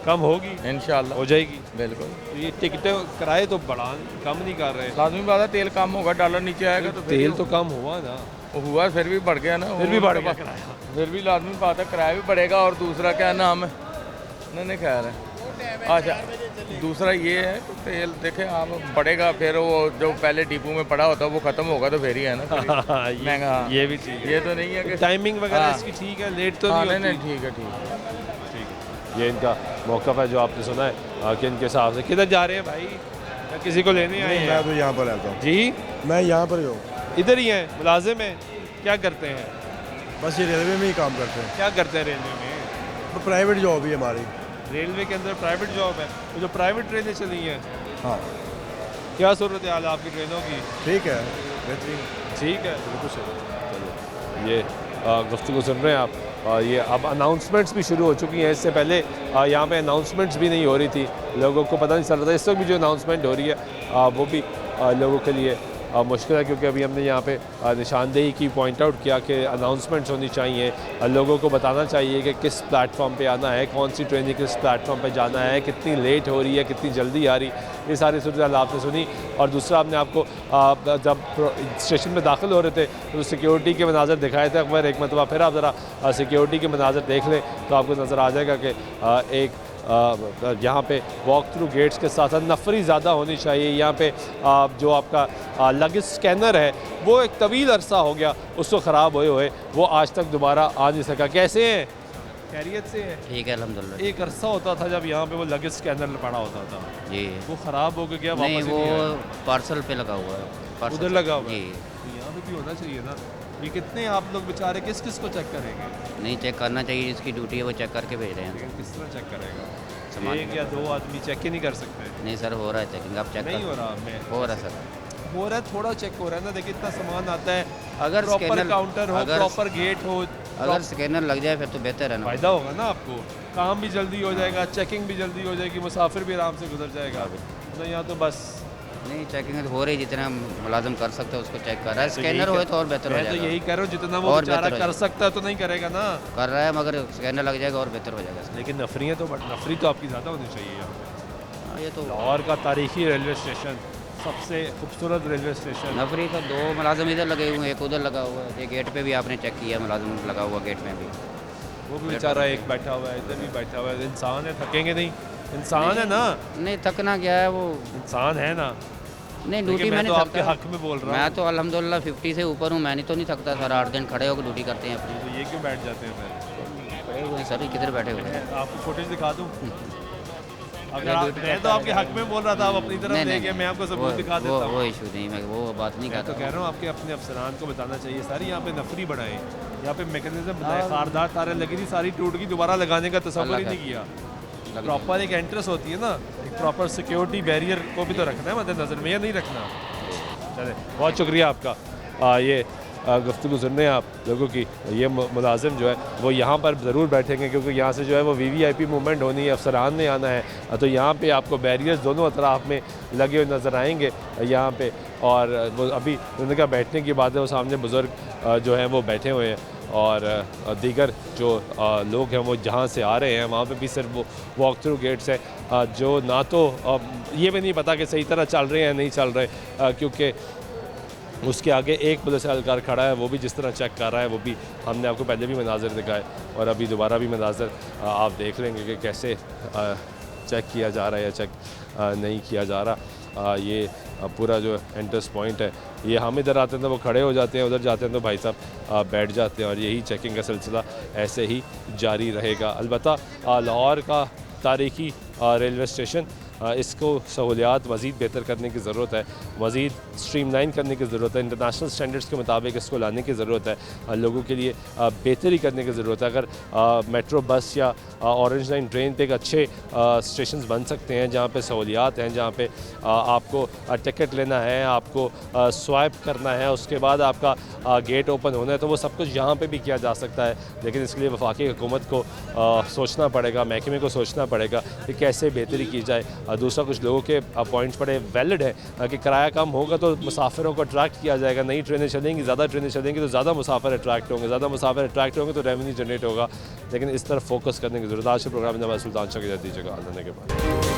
कम होगी इंशाल्लाह हो जाएगी बिल्कुल। तो ये टिकटें किराए तो बढ़ा कम नहीं कर रहे। लाजमी बात है, तेल कम होगा, डॉलर नीचे आएगा तो तेल तो कम हुआ ना, हुआ फिर भी बढ़ गया ना, फिर भी बढ़ गया किराया। फिर भी लाजमी बात है, किराया भी बढ़ेगा। और दूसरा क्या नाम है, नहीं खैर है। अच्छा, दूसरा ये है कि तेल देखें आप बढ़ेगा, फिर वो जो पहले डिपो में पड़ा होता है वो ख़त्म होगा तो फिर ही है ना महंगा। ये भी चीज़, ये तो नहीं है कि टाइमिंग वगैरह इसकी ठीक है, लेट तो नहीं होती। नहीं ठीक है ठीक है। ये इनका मौक़िफ़ है जो आपने सुना है कि इनके हिसाब से। किधर जा रहे हैं भाई, या किसी को लेने आए हैं? मैं तो यहाँ पर रहता हूँ जी, मैं यहाँ पर ही हूँ। इधर ही हैं, मुलाजिम हैं, क्या करते हैं? बस ये रेलवे में ही काम करते हैं। क्या करते हैं रेलवे में? तो प्राइवेट जॉब ही हमारी। रेलवे के अंदर प्राइवेट जॉब है, तो जो प्राइवेट ट्रेनें चली हैं, हाँ, क्या सूरत हाल है आपकी ट्रेनों की? ठीक है, बेहतरीन, ठीक है, बिल्कुल सही। चलिए, ये गुफ्तगू सुन रहे हैं आप। ये अब अनाउंसमेंट्स भी शुरू हो चुकी हैं। इससे पहले यहाँ पे अनाउंसमेंट्स भी नहीं हो रही थी, लोगों को पता नहीं चल रहा था। इस वक्त भी जो अनाउंसमेंट हो रही है वो भी लोगों के लिए मुश्किल है, क्योंकि अभी हमने यहाँ पे निशानदेही की, पॉइंट आउट किया कि अनाउंसमेंट्स होनी चाहिए, लोगों को बताना चाहिए कि किस प्लेटफॉर्म पे आना है, कौन सी ट्रेन किस प्लेटफॉर्म पे जाना है, कितनी लेट हो रही है, कितनी जल्दी आ रही, ये सारी सूरत आपने सुनी। और दूसरा हमने आपको जब स्टेशन में दाखिल हो रहे थे तो सिक्योरिटी के मनाजर दिखाए थे। अकबर एक मरतबा फिर आप ज़रा सिक्योरिटी के मनाजर देख लें तो आपको नज़र आ जाएगा कि एक यहाँ पे वॉक थ्रू गेट्स के साथ साथ नफरी ज़्यादा होनी चाहिए। यहाँ पे जो आपका लगेज स्कैनर है वो एक तवील अरसा हो गया उसको ख़राब हुए वो आज तक दोबारा आ नहीं सका। कैसे हैं, खैरियत से है? ठीक है अल्हम्दुलिल्लाह। एक अरसा होता था जब यहाँ पे वो लगेज स्कैनर पड़ा होता था जी, वो ख़राब हो गया, वापस नहीं वो पार्सल पे लगा हुआ है, उधर लगा हुआ है। जी, यहाँ पे भी होना चाहिए ना। ये कितने आप लोग बेचारे किस किस को चेक करेंगे? नहीं चेक करना चाहिए, जिसकी ड्यूटी है वो चेक करके भेज रहे हैं। किस तरह चेक करेगा? सामान एक या दो आदमी चेक ही नहीं कर सकते? नहीं सर, हो रहा है चेकिंग, आप चेक नहीं हो रहा? हो रहा है सर, हो रहा है, थोड़ा चेक हो रहा है ना। देखिए इतना सामान आता है, अगर प्रॉपर काउंटर हो, प्रॉपर गेट हो, अगर स्कैनर लग जाए फिर तो बेहतर है ना, फ़ायदा होगा ना आपको, काम भी जल्दी हो जाएगा, चेकिंग भी जल्दी हो जाएगी, मुसाफिर भी आराम से गुजर जाएगा। तो यहाँ तो बस नहीं चेकिंग हो रही, जितना मुलाजिम कर सकते हैं उसको चेक कर रहा है। स्कैनर हो तो और बेहतर हो जाएगा। मैं तो यही कह रहा हूँ, जितना वो बेचारा कर सकता है तो नहीं करेगा ना, कर रहा है, मगर स्कैनर लग जाएगा और बेहतर हो जाएगा। लेकिन नफरी तो नफरी तो आपकी ज़्यादा होनी चाहिए यहाँ। ये तो लाहौर का तारीखी रेलवे स्टेशन, सबसे खूबसूरत रेलवे स्टेशन। नफरी तो दो मुलाजिम इधर लगे हुए हैं, एक उधर लगा हुआ है। ये गेट पे भी आपने चेक किया, मुलाजिम लगा हुआ गेट में भी, वो भी बेचारा एक बैठा हुआ है, इधर भी बैठा हुआ है। इंसान है, थकेंगे नहीं, इंसान है ना। नहीं थकना क्या है, वो इंसान है ना। नहीं ड्यूटी मैंने तो आपके हक में बोल रहा हूँ। मैं तो अल्हम्दुलिल्लाह 50 से ऊपर हूँ, मैंने तो नहीं थकता सर। 8 दिन खड़े होकर ड्यूटी करते हैं अपनी। तो ये क्यों बैठ जाते हैं फिर? खड़े हुए हैं सर, किधर बैठे हुए हैं? आपको फुटेज दिखा दूँ? अगर मैं तो आपके हक में बोल रहा था, आप अपनी तरफ देखिए, मैं आपको सबूत दिखा देता हूँ। वो इशू नहीं, मैं वो बात नहीं करता। तो कह रहा हूँ आपके अपने अफसरान को बताना चाहिए, सारी यहाँ पे नफरी बढ़ाएं, यहाँ पे मैकेनिज्म बनाए। खारदार तारें लगी थी, सारी टूट गई, दोबारा लगाने का तसव्वुर ही नहीं किया। प्रॉपर एक एंट्रेंस होती है ना, एक प्रॉपर सिक्योरिटी बैरियर को भी तो रखना है मद्देनजर में, या नहीं रखना? चले, बहुत शुक्रिया आपका। ये गुफ्तगू सुन रहे हैं आप लोगों की। ये मुलाजिम जो है वो यहाँ पर ज़रूर बैठेंगे, क्योंकि यहाँ से जो है वो VVIP मूवमेंट होनी है, अफसरान ने आना है। तो यहाँ पे आपको बैरियर्स दोनों अतराफ़ में लगे हुए नज़र आएंगे यहाँ पे। और वो अभी उन्होंने कहा बैठने की बात है, वो सामने बुज़ुर्ग जो हैं वो बैठे हुए हैं, और दीगर जो लोग हैं वो जहाँ से आ रहे हैं वहाँ पे भी सिर्फ वो वॉक थ्रू गेट्स हैं, जो ना तो ये भी नहीं पता कि सही तरह चल रहे हैं नहीं चल रहे, क्योंकि उसके आगे एक पुलिस एहलकार खड़ा है, वो भी जिस तरह चेक कर रहा है, वो भी हमने आपको पहले भी मनाज़र दिखाए और अभी दोबारा भी मनाज़र आप देख लेंगे कि कैसे चेक किया जा रहा है या चेक नहीं किया जा रहा। ये पूरा जो एंट्रेंस पॉइंट है, ये हम इधर आते हैं तो वो खड़े हो जाते हैं, उधर जाते हैं तो भाई साहब बैठ जाते हैं, और यही चेकिंग का सिलसिला ऐसे ही जारी रहेगा। अलबत्ता लाहौर का तारीखी रेलवे स्टेशन, इसको सहूलियात मज़ीद बेहतर करने की ज़रूरत है, मज़ीद स्ट्रीमलाइन करने की ज़रूरत है, इंटरनेशनल स्टैंडर्ड्स के मुताबिक इसको लाने की ज़रूरत है, लोगों के लिए बेहतरी करने की ज़रूरत है। अगर मेट्रो बस या ऑरेंज लाइन ट्रेन पे एक अच्छे स्टेशन बन सकते हैं जहाँ पे सहूलियात हैं, जहाँ पे आपको टिकट लेना है, आपको स्वाइप करना है, उसके बाद आपका गेट ओपन होना है, तो वो सब कुछ यहाँ पर भी किया जा सकता है। लेकिन इसके लिए वफाकी हुकूमत को सोचना पड़ेगा, महकमे को सोचना पड़ेगा कि कैसे बेहतरी की जाए। दूसरा कुछ लोगों के पॉइंट्स बड़े वैलिड है कि किराया कम होगा तो मुसाफिरों को अट्रैक्ट किया जाएगा, नई ट्रेनें चलेंगी, ज़्यादा ट्रेनें चलेंगी तो ज़्यादा मुसाफिर अट्रैक्ट होंगे, ज़्यादा मुसाफिर अट्रैक्ट होंगे तो रेवेन्यू जनरेट होगा। लेकिन इस तरफ फोकस करने की ज़रूरत। आज के प्रोग्राम में मैं सुल्तान शाह की दीजिएगा आने के बाद।